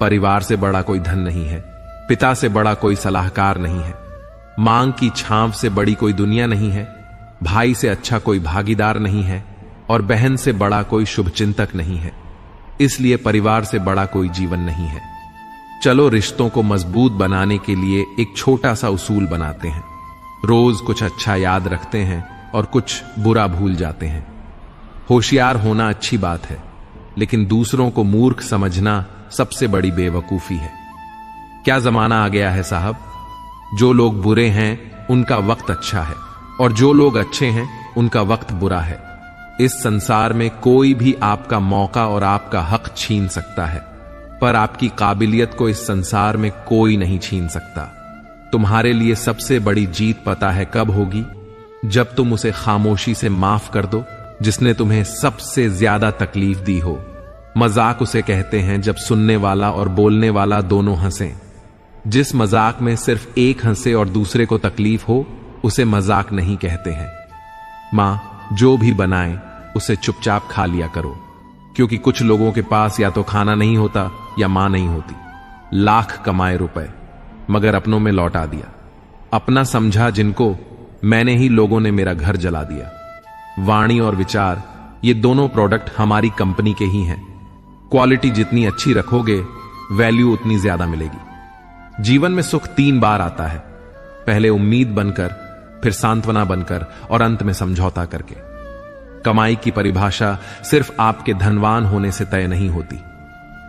परिवार से बड़ा कोई धन नहीं है, पिता से बड़ा कोई सलाहकार नहीं है, मांग की छांव से बड़ी कोई दुनिया नहीं है, भाई से अच्छा कोई भागीदार नहीं है, और बहन से बड़ा कोई शुभचिंतक नहीं है। इसलिए परिवार से बड़ा कोई जीवन नहीं है। चलो रिश्तों को मजबूत बनाने के लिए एक छोटा सा उसूल बनाते हैं। रोज कुछ अच्छा याद रखते हैं और कुछ बुरा भूल जाते हैं। होशियार होना अच्छी बात है, लेकिन दूसरों को मूर्ख समझना सबसे बड़ी बेवकूफी है। क्या जमाना आ गया है साहब, जो लोग बुरे हैं उनका वक्त अच्छा है, और जो लोग अच्छे हैं उनका वक्त बुरा है। इस संसार में कोई भी आपका मौका और आपका हक छीन सकता है, पर आपकी काबिलियत को इस संसार में कोई नहीं छीन सकता। तुम्हारे लिए सबसे बड़ी जीत पता है कब होगी? जब तुम उसे खामोशी से माफ कर दो जिसने तुम्हें सबसे ज्यादा तकलीफ दी हो। मजाक उसे कहते हैं जब सुनने वाला और बोलने वाला दोनों हंसें। जिस मजाक में सिर्फ एक हंसे और दूसरे को तकलीफ हो, उसे मजाक नहीं कहते हैं। मां जो भी बनाए उसे चुपचाप खा लिया करो, क्योंकि कुछ लोगों के पास या तो खाना नहीं होता या मां नहीं होती। लाख कमाए रुपए मगर अपनों में लौटा दिया। अपना समझा जिनको, मैंने ही लोगों ने मेरा घर जला दिया। वाणी और विचार, ये दोनों प्रोडक्ट हमारी कंपनी के ही हैं। क्वालिटी जितनी अच्छी रखोगे, वैल्यू उतनी ज्यादा मिलेगी। जीवन में सुख 3 बार आता है, पहले उम्मीद बनकर, फिर सांत्वना बनकर, और अंत में समझौता करके। कमाई की परिभाषा सिर्फ आपके धनवान होने से तय नहीं होती।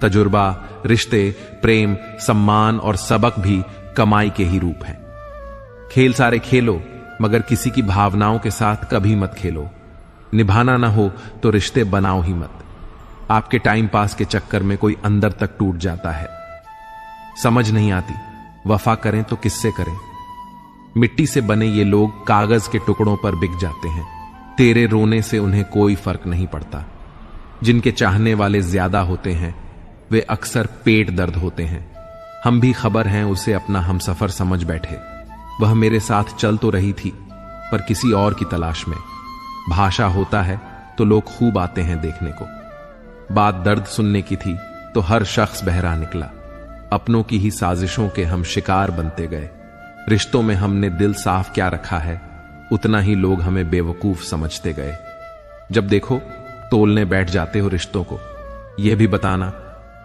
तजुर्बा, रिश्ते, प्रेम, सम्मान और सबक भी कमाई के ही रूप हैं। खेल सारे खेलो, मगर किसी की भावनाओं के साथ कभी मत खेलो। निभाना ना हो तो रिश्ते बनाओ ही मत। आपके टाइम पास के चक्कर में कोई अंदर तक टूट जाता है। समझ नहीं आती, वफा करें तो किससे करें? मिट्टी से बने ये लोग कागज के टुकड़ों पर बिक जाते हैं। तेरे रोने से उन्हें कोई फर्क नहीं पड़ता। जिनके चाहने वाले ज्यादा होते हैं, वे अक्सर पेट दर्द होते हैं। हम भी खबर हैं उसे अपना हमसफर समझ बैठे। वह मेरे साथ चल तो रही थी, पर किसी और की तलाश में। भाषा होता है तो लोग खूब आते हैं देखने को। बात दर्द सुनने की थी तो हर शख्स बहरा निकला। अपनों की ही साजिशों के हम शिकार बनते गए। रिश्तों में हमने दिल साफ क्या रखा है, उतना ही लोग हमें बेवकूफ समझते गए। जब देखो तोलने बैठ जाते हो रिश्तों को। यह भी बताना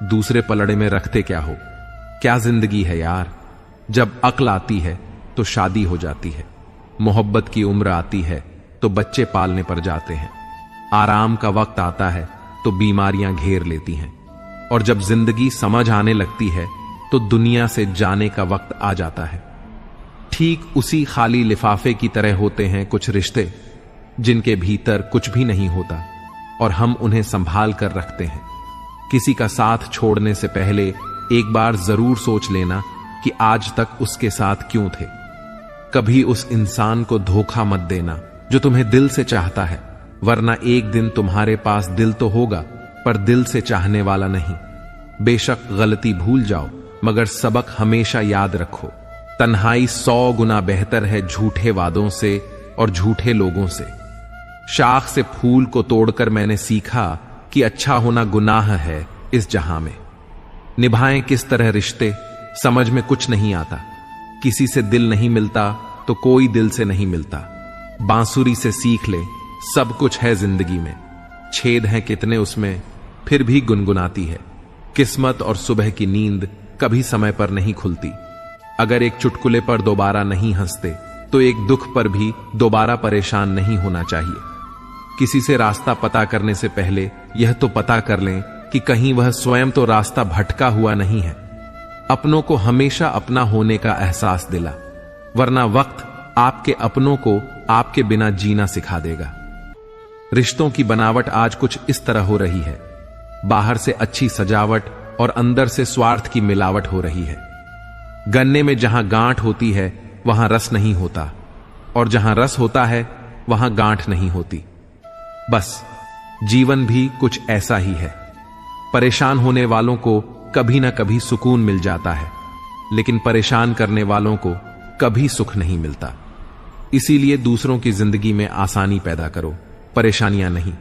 दूसरे पलड़े में रखते क्या हो? क्या जिंदगी है यार। जब अक्ल आती है तो शादी हो जाती है, मोहब्बत की उम्र आती है तो बच्चे पालने पर जाते हैं, आराम का वक्त आता है तो बीमारियां घेर लेती हैं, और जब जिंदगी समझ आने लगती है तो दुनिया से जाने का वक्त आ जाता है। ठीक उसी खाली लिफाफे की तरह होते हैं कुछ रिश्ते जिनके भीतर कुछ भी नहीं होता और हम उन्हें संभाल कर रखते हैं। किसी का साथ छोड़ने से पहले एक बार जरूर सोच लेना कि आज तक उसके साथ क्यों थे। कभी उस इंसान को धोखा मत देना जो तुम्हें दिल से चाहता है, वरना एक दिन तुम्हारे पास दिल तो होगा पर दिल से चाहने वाला नहीं। बेशक गलती भूल जाओ मगर सबक हमेशा याद रखो। तन्हाई 100 गुना बेहतर है झूठे वादों से और झूठे लोगों से। शाख से फूल को तोड़कर मैंने सीखा कि अच्छा होना गुनाह है इस जहां में। निभाएं किस तरह रिश्ते, समझ में कुछ नहीं आता। किसी से दिल नहीं मिलता तो कोई दिल से नहीं मिलता। बांसुरी से सीख ले, सब कुछ है जिंदगी में, छेद हैं कितने उसमें फिर भी गुनगुनाती है। किस्मत और सुबह की नींद कभी समय पर नहीं खुलती। अगर एक चुटकुले पर दोबारा नहीं हंसते तो एक दुख पर भी दोबारा परेशान नहीं होना चाहिए। किसी से रास्ता पता करने से पहले यह तो पता कर लें कि कहीं वह स्वयं तो रास्ता भटका हुआ नहीं है। अपनों को हमेशा अपना होने का एहसास दिला, वरना वक्त आपके अपनों को आपके बिना जीना सिखा देगा। रिश्तों की बनावट आज कुछ इस तरह हो रही है, बाहर से अच्छी सजावट और अंदर से स्वार्थ की मिलावट हो रही है। गन्ने में जहां गांठ होती है वहां रस नहीं होता, और जहां रस होता है वहां गांठ नहीं होती। बस जीवन भी कुछ ऐसा ही है। परेशान होने वालों को कभी ना कभी सुकून मिल जाता है, लेकिन परेशान करने वालों को कभी सुख नहीं मिलता। इसीलिए दूसरों की जिंदगी में आसानी पैदा करो, परेशानियां नहीं।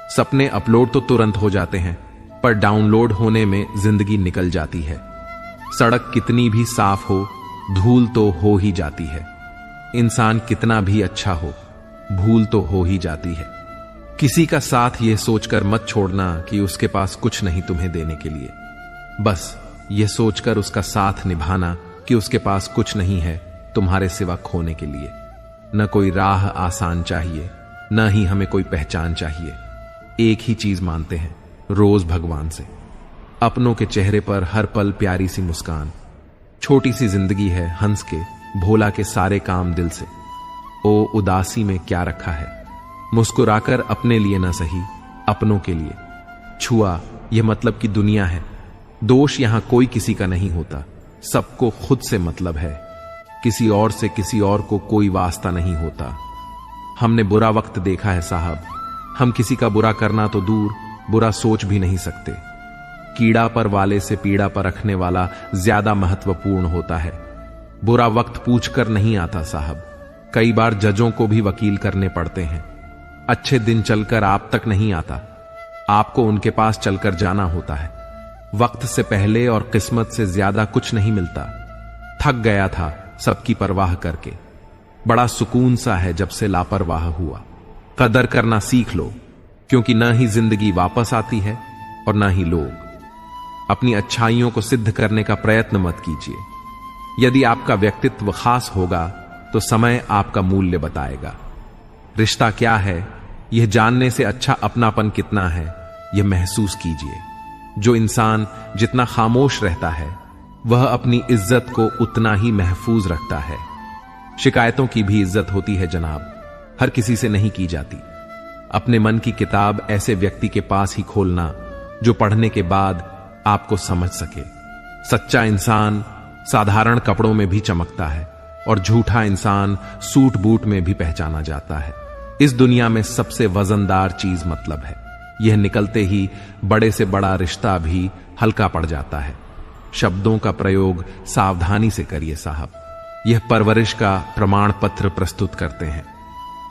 सपने अपलोड तो तुरंत हो जाते हैं, पर डाउनलोड होने में जिंदगी निकल जाती है। सड़क कितनी भी साफ हो, धूल तो हो ही जाती है। इंसान कितना भी अच्छा हो, भूल तो हो ही जाती है। किसी का साथ यह सोचकर मत छोड़ना कि उसके पास कुछ नहीं तुम्हें देने के लिए। बस यह सोचकर उसका साथ निभाना कि उसके पास कुछ नहीं है तुम्हारे सिवा खोने के लिए। न कोई राह आसान चाहिए, न ही हमें कोई पहचान चाहिए। एक ही चीज मानते हैं, रोज भगवान से। अपनों के चेहरे पर हर पल प्यारी सी मुस्कान। छोटी सी जिंदगी है, हंस के भोला के सारे काम दिल से। ओ उदासी में क्या रखा है, मुस्कुराकर अपने लिए ना सही अपनों के लिए। छुआ यह मतलब कि दुनिया है, दोष यहां कोई किसी का नहीं होता, सबको खुद से मतलब है। किसी और से किसी और को कोई वास्ता नहीं होता। हमने बुरा वक्त देखा है साहब, हम किसी का बुरा करना तो दूर, बुरा सोच भी नहीं सकते। कीड़ा पर वाले से पीड़ा पर रखने वाला ज्यादा महत्वपूर्ण होता है। बुरा वक्त पूछकर नहीं आता साहब, कई बार जजों को भी वकील करने पड़ते हैं। अच्छे दिन चलकर आप तक नहीं आता, आपको उनके पास चलकर जाना होता है। वक्त से पहले और किस्मत से ज्यादा कुछ नहीं मिलता। थक गया था सबकी परवाह करके, बड़ा सुकून सा है जब से लापरवाह हुआ। कदर करना सीख लो, क्योंकि न ही जिंदगी वापस आती है और न ही लोग। अपनी अच्छाइयों को सिद्ध करने का प्रयत्न मत कीजिए। यदि आपका व्यक्तित्व खास होगा तो समय आपका मूल्य बताएगा। रिश्ता क्या है यह जानने से अच्छा अपनापन कितना है यह महसूस कीजिए। जो इंसान जितना खामोश रहता है वह अपनी इज्जत को उतना ही महफूज रखता है। शिकायतों की भी इज्जत होती है जनाब, हर किसी से नहीं की जाती। अपने मन की किताब ऐसे व्यक्ति के पास ही खोलना जो पढ़ने के बाद आपको समझ सके। सच्चा इंसान साधारण कपड़ों में भी चमकता है और झूठा इंसान सूट बूट में भी पहचाना जाता है। इस दुनिया में सबसे वजनदार चीज मतलब है, यह निकलते ही बड़े से बड़ा रिश्ता भी हल्का पड़ जाता है। शब्दों का प्रयोग सावधानी से करिए साहब, यह परवरिश का प्रमाण पत्र प्रस्तुत करते हैं।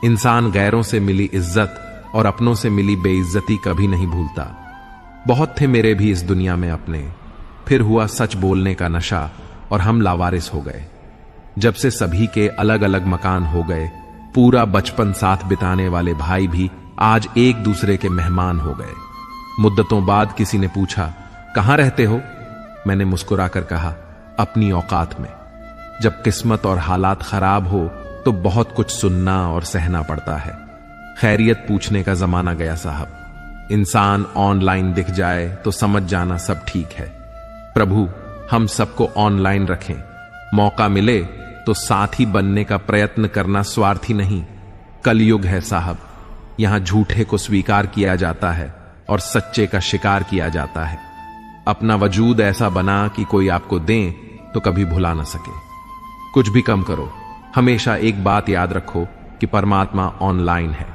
इंसान गैरों से मिली इज्जत और अपनों से मिली बेइज्जती कभी नहीं भूलता। बहुत थे मेरे भी इस दुनिया में अपने, फिर हुआ सच बोलने का नशा और हम लावारिस हो गए। जब से सभी के अलग अलग मकान हो गए, पूरा बचपन साथ बिताने वाले भाई भी आज एक दूसरे के मेहमान हो गए। मुद्दतों बाद किसी ने पूछा, कहां रहते हो? मैंने मुस्कुराकर कहा, अपनी औकात में। जब किस्मत और हालात खराब हो तो बहुत कुछ सुनना और सहना पड़ता है। खैरियत पूछने का जमाना गया साहब। इंसान ऑनलाइन दिख जाए तो समझ जाना सब ठीक है। प्रभु हम सबको ऑनलाइन रखें। मौका मिले तो साथी बनने का प्रयत्न करना स्वार्थी नहीं। कलयुग है साहब, यहां झूठे को स्वीकार किया जाता है और सच्चे का शिकार किया जाता है। अपना वजूद ऐसा बना कि कोई आपको दे तो कभी भुला ना सके। कुछ भी कम करो, हमेशा एक बात याद रखो कि परमात्मा ऑनलाइन है।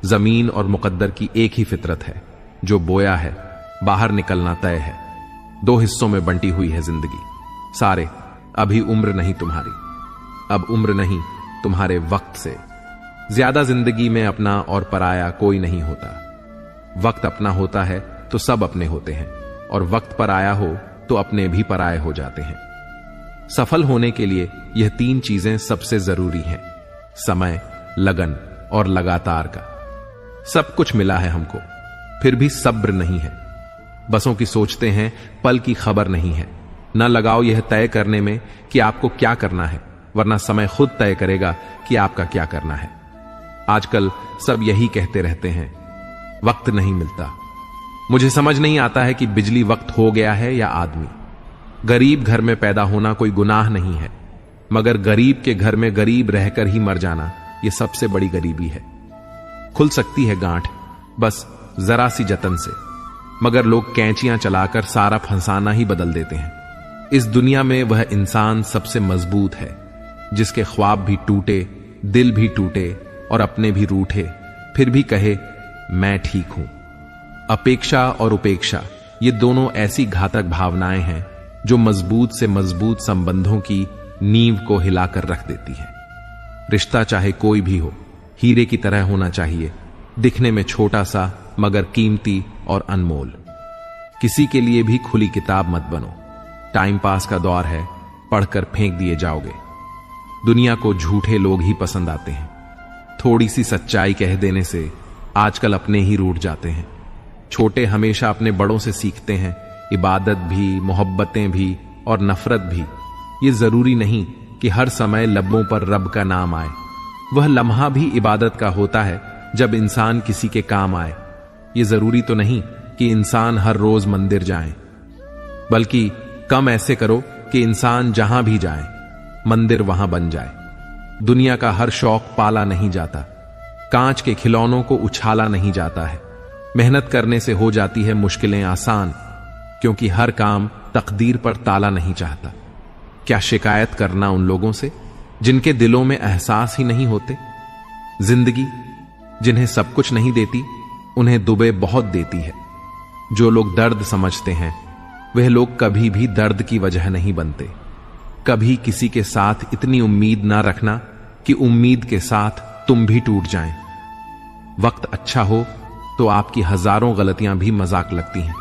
जमीन और मुकद्दर की एक ही फितरत है, जो बोया है बाहर निकलना तय है। 2 हिस्सों में बंटी हुई है जिंदगी सारे। अभी उम्र नहीं तुम्हारी, अब उम्र नहीं तुम्हारे वक्त से। ज्यादा जिंदगी में अपना और पराया कोई नहीं होता। वक्त अपना होता है तो सब अपने होते हैं, और वक्त पर आया हो तो अपने भी पराये हो जाते हैं। सफल होने के लिए यह 3 चीजें सबसे जरूरी हैं: समय, लगन और लगातार का। सब कुछ मिला है हमको, फिर भी सब्र नहीं है। बसों की सोचते हैं, पल की खबर नहीं है। न लगाओ यह तय करने में कि आपको क्या करना है, वरना समय खुद तय करेगा कि आपका क्या करना है। आजकल सब यही कहते रहते हैं, वक्त नहीं मिलता। मुझे समझ नहीं आता है कि बिजली वक्त हो गया है या आदमी। गरीब घर में पैदा होना कोई गुनाह नहीं है, मगर गरीब के घर में गरीब रहकर ही मर जाना यह सबसे बड़ी गरीबी है। खुल सकती है गांठ बस जरा सी जतन से, मगर लोग कैंचियां चलाकर सारा फंसाना ही बदल देते हैं। इस दुनिया में वह इंसान सबसे मजबूत है जिसके ख्वाब भी टूटे, दिल भी टूटे और अपने भी रूठे, फिर भी कहे मैं ठीक हूं। अपेक्षा और उपेक्षा ये दोनों ऐसी घातक भावनाएं हैं जो मजबूत से मजबूत संबंधों की नींव को हिलाकर रख देती है। रिश्ता चाहे कोई भी हो, हीरे की तरह होना चाहिए, दिखने में छोटा सा मगर कीमती और अनमोल। किसी के लिए भी खुली किताब मत बनो। टाइम पास का दौर है, पढ़कर फेंक दिए जाओगे। दुनिया को झूठे लोग ही पसंद आते हैं। थोड़ी सी सच्चाई कह देने से आजकल अपने ही रूठ जाते हैं। छोटे हमेशा अपने बड़ों से सीखते हैं, इबादत भी, मोहब्बतें भी और नफरत भी। ये जरूरी नहीं कि हर समय लबों पर रब का नाम आए। वह लम्हा भी इबादत का होता है जब इंसान किसी के काम आए। ये जरूरी तो नहीं कि इंसान हर रोज मंदिर जाए, बल्कि कम ऐसे करो कि इंसान जहां भी जाए मंदिर वहां बन जाए। दुनिया का हर शौक पाला नहीं जाता, कांच के खिलौनों को उछाला नहीं जाता है। मेहनत करने से हो जाती है मुश्किलें आसान, क्योंकि हर काम तकदीर पर ताला नहीं चाहता। क्या शिकायत करना उन लोगों से जिनके दिलों में एहसास ही नहीं होते? जिंदगी जिन्हें सब कुछ नहीं देती, उन्हें दुबे बहुत देती है। जो लोग दर्द समझते हैं वह लोग कभी भी दर्द की वजह नहीं बनते। कभी किसी के साथ इतनी उम्मीद ना रखना कि उम्मीद के साथ तुम भी टूट जाएं। वक्त अच्छा हो तो आपकी हजारों गलतियां भी मजाक लगती हैं।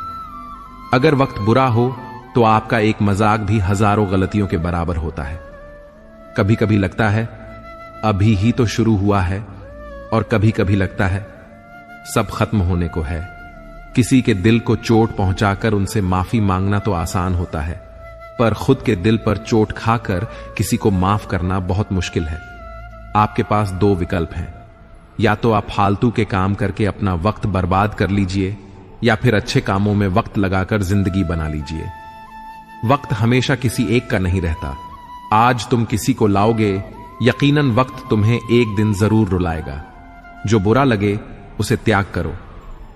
अगर वक्त बुरा हो तो आपका एक मजाक भी हजारों गलतियों के बराबर होता है। कभी कभी लगता है अभी ही तो शुरू हुआ है, और कभी कभी लगता है सब खत्म होने को है। किसी के दिल को चोट पहुंचाकर उनसे माफी मांगना तो आसान होता है, पर खुद के दिल पर चोट खाकर किसी को माफ करना बहुत मुश्किल है। आपके पास 2 विकल्प हैं, या तो आप फालतू के काम करके अपना वक्त बर्बाद कर लीजिए, या फिर अच्छे कामों में वक्त लगाकर जिंदगी बना लीजिए। वक्त हमेशा किसी एक का नहीं रहता। आज तुम किसी को लाओगे, यकीनन वक्त तुम्हें एक दिन जरूर रुलाएगा। जो बुरा लगे उसे त्याग करो,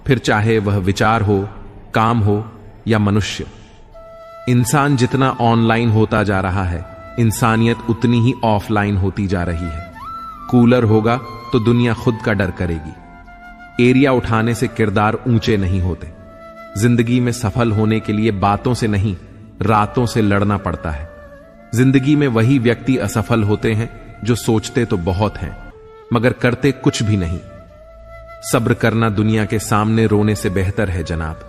फिर चाहे वह विचार हो, काम हो या मनुष्य। इंसान जितना ऑनलाइन होता जा रहा है, इंसानियत उतनी ही ऑफलाइन होती जा रही है। कूलर होगा तो दुनिया खुद का डर करेगी। एरिया उठाने से किरदार ऊंचे नहीं होते। जिंदगी में सफल होने के लिए बातों से नहीं, रातों से लड़ना पड़ता है। जिंदगी में वही व्यक्ति असफल होते हैं जो सोचते तो बहुत हैं मगर करते कुछ भी नहीं। सब्र करना दुनिया के सामने रोने से बेहतर है जनाब।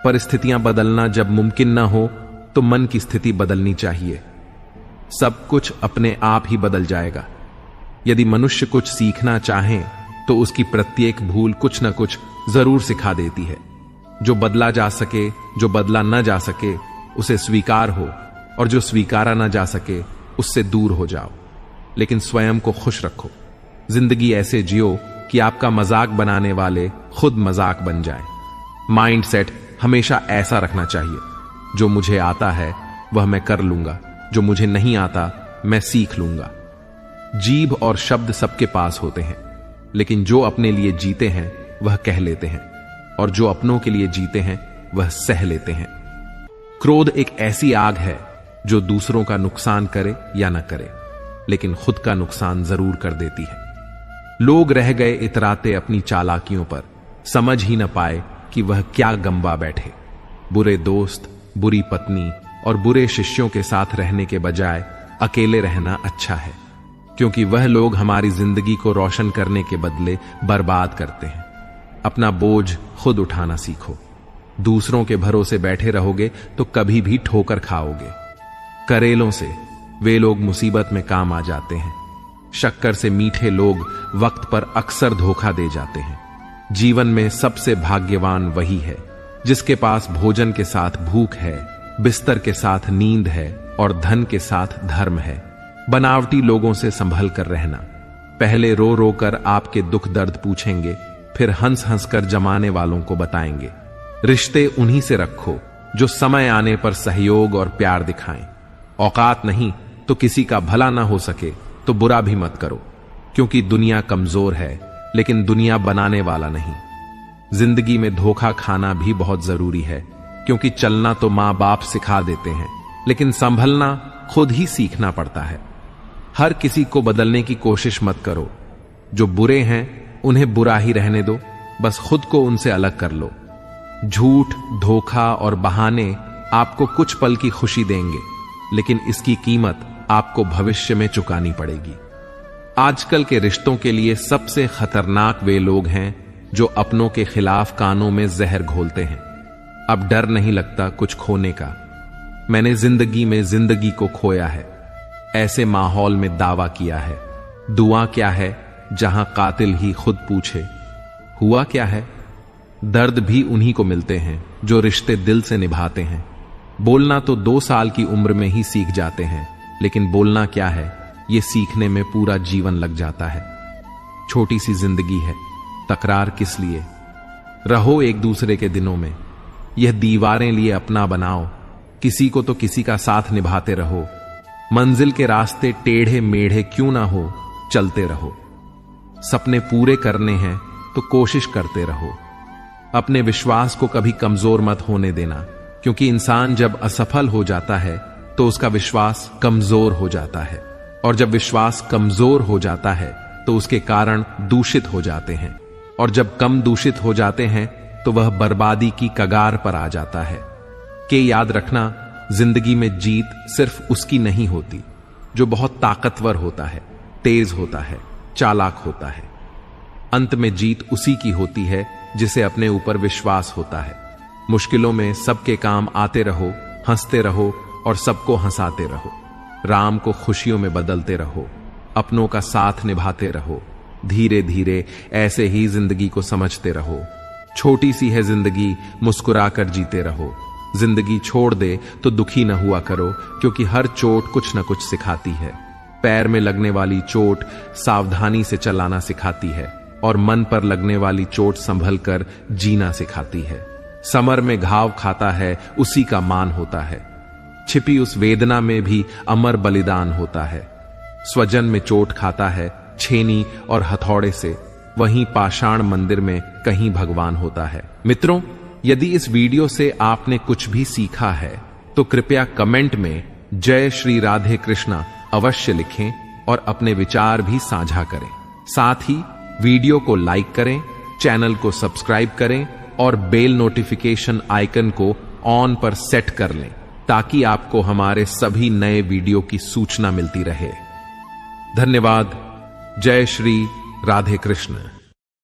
परिस्थितियां बदलना जब मुमकिन ना हो तो मन की स्थिति बदलनी चाहिए। सब कुछ अपने आप ही बदल जाएगा। यदि मनुष्य कुछ सीखना चाहे तो उसकी प्रत्येक भूल कुछ न कुछ जरूर सिखा देती है। जो बदला जा सके, जो बदला न जा सके उसे स्वीकार हो, और जो स्वीकारा न जा सके उससे दूर हो जाओ। लेकिन स्वयं को खुश रखो। जिंदगी ऐसे जियो कि आपका मजाक बनाने वाले खुद मजाक बन जाएं। माइंड सेट हमेशा ऐसा रखना चाहिए, जो मुझे आता है वह मैं कर लूंगा, जो मुझे नहीं आता मैं सीख लूंगा। जीभ और शब्द सबके पास होते हैं, लेकिन जो अपने लिए जीते हैं वह कह लेते हैं, और जो अपनों के लिए जीते हैं वह सह लेते हैं। क्रोध एक ऐसी आग है जो दूसरों का नुकसान करे या न करे, लेकिन खुद का नुकसान जरूर कर देती है। लोग रह गए इतराते अपनी चालाकियों पर, समझ ही न पाए कि वह क्या गंवा बैठे। बुरे दोस्त, बुरी पत्नी और बुरे शिष्यों के साथ रहने के बजाय अकेले रहना अच्छा है, क्योंकि वह लोग हमारी जिंदगी को रोशन करने के बदले बर्बाद करते हैं। अपना बोझ खुद उठाना सीखो। दूसरों के भरोसे बैठे रहोगे तो कभी भी ठोकर खाओगे। करेलों से वे लोग मुसीबत में काम आ जाते हैं। शक्कर से मीठे लोग वक्त पर अक्सर धोखा दे जाते हैं। जीवन में सबसे भाग्यवान वही है जिसके पास भोजन के साथ भूख है, बिस्तर के साथ नींद है और धन के साथ धर्म है। बनावटी लोगों से संभल कर रहना। पहले रो रो कर आपके दुख दर्द पूछेंगे, फिर हंस हंस कर जमाने वालों को बताएंगे। रिश्ते उन्हीं से रखो जो समय आने पर सहयोग और प्यार दिखाएं। औकात नहीं तो किसी का भला ना हो सके तो बुरा भी मत करो, क्योंकि दुनिया कमजोर है लेकिन दुनिया बनाने वाला नहीं। जिंदगी में धोखा खाना भी बहुत जरूरी है, क्योंकि चलना तो मां बाप सिखा देते हैं, लेकिन संभलना खुद ही सीखना पड़ता है। हर किसी को बदलने की कोशिश मत करो। जो बुरे हैं उन्हें बुरा ही रहने दो, बस खुद को उनसे अलग कर लो। झूठ, धोखा और बहाने आपको कुछ पल की खुशी देंगे, लेकिन इसकी कीमत आपको भविष्य में चुकानी पड़ेगी। आजकल के रिश्तों के लिए सबसे खतरनाक वे लोग हैं जो अपनों के खिलाफ कानों में जहर घोलते हैं। अब डर नहीं लगता कुछ खोने का। मैंने जिंदगी में जिंदगी को खोया है, ऐसे माहौल में दावा किया है। दुआ क्या है जहां कातिल ही खुद पूछे हुआ क्या है। दर्द भी उन्हीं को मिलते हैं जो रिश्ते दिल से निभाते हैं। बोलना तो 2 साल की उम्र में ही सीख जाते हैं, लेकिन बोलना क्या है ये सीखने में पूरा जीवन लग जाता है। छोटी सी जिंदगी है, तकरार किस लिए। रहो एक दूसरे के दिनों में। यह दीवारें लिए अपना बनाओ, किसी को तो किसी का साथ निभाते रहो। मंजिल के रास्ते टेढ़े मेढ़े क्यों ना हो, चलते रहो। सपने पूरे करने हैं तो कोशिश करते रहो। अपने विश्वास को कभी कमजोर मत होने देना, क्योंकि इंसान जब असफल हो जाता है तो उसका विश्वास कमजोर हो जाता है, और जब विश्वास कमजोर हो जाता है तो उसके कारण दूषित हो जाते हैं, और जब कम दूषित हो जाते हैं तो वह बर्बादी की कगार पर आ जाता है। कि याद रखना, जिंदगी में जीत सिर्फ उसकी नहीं होती जो बहुत ताकतवर होता है, तेज होता है, चालाक होता है। अंत में जीत उसी की होती है जिसे अपने ऊपर विश्वास होता है। मुश्किलों में सबके काम आते रहो, हंसते रहो और सबको हंसाते रहो। राम को खुशियों में बदलते रहो, अपनों का साथ निभाते रहो। धीरे धीरे ऐसे ही जिंदगी को समझते रहो। छोटी सी है जिंदगी, मुस्कुराकर जीते रहो। जिंदगी छोड़ दे तो दुखी न हुआ करो, क्योंकि हर चोट कुछ न कुछ सिखाती है। पैर में लगने वाली चोट सावधानी से चलाना सिखाती है, और मन पर लगने वाली चोट संभल कर जीना सिखाती है। समर में घाव खाता है उसी का मान होता है। छिपी उस वेदना में भी अमर बलिदान होता है। स्वजन में चोट खाता है छेनी और हथौड़े से, वहीं पाषाण मंदिर में कहीं भगवान होता है। मित्रों, यदि इस वीडियो से आपने कुछ भी सीखा है तो कृपया कमेंट में जय श्री राधे कृष्णा अवश्य लिखें और अपने विचार भी साझा करें। साथ ही वीडियो को लाइक करें, चैनल को सब्सक्राइब करें और बेल नोटिफिकेशन आइकन को ऑन पर सेट कर लें, ताकि आपको हमारे सभी नए वीडियो की सूचना मिलती रहे। धन्यवाद। जय श्री राधे कृष्ण।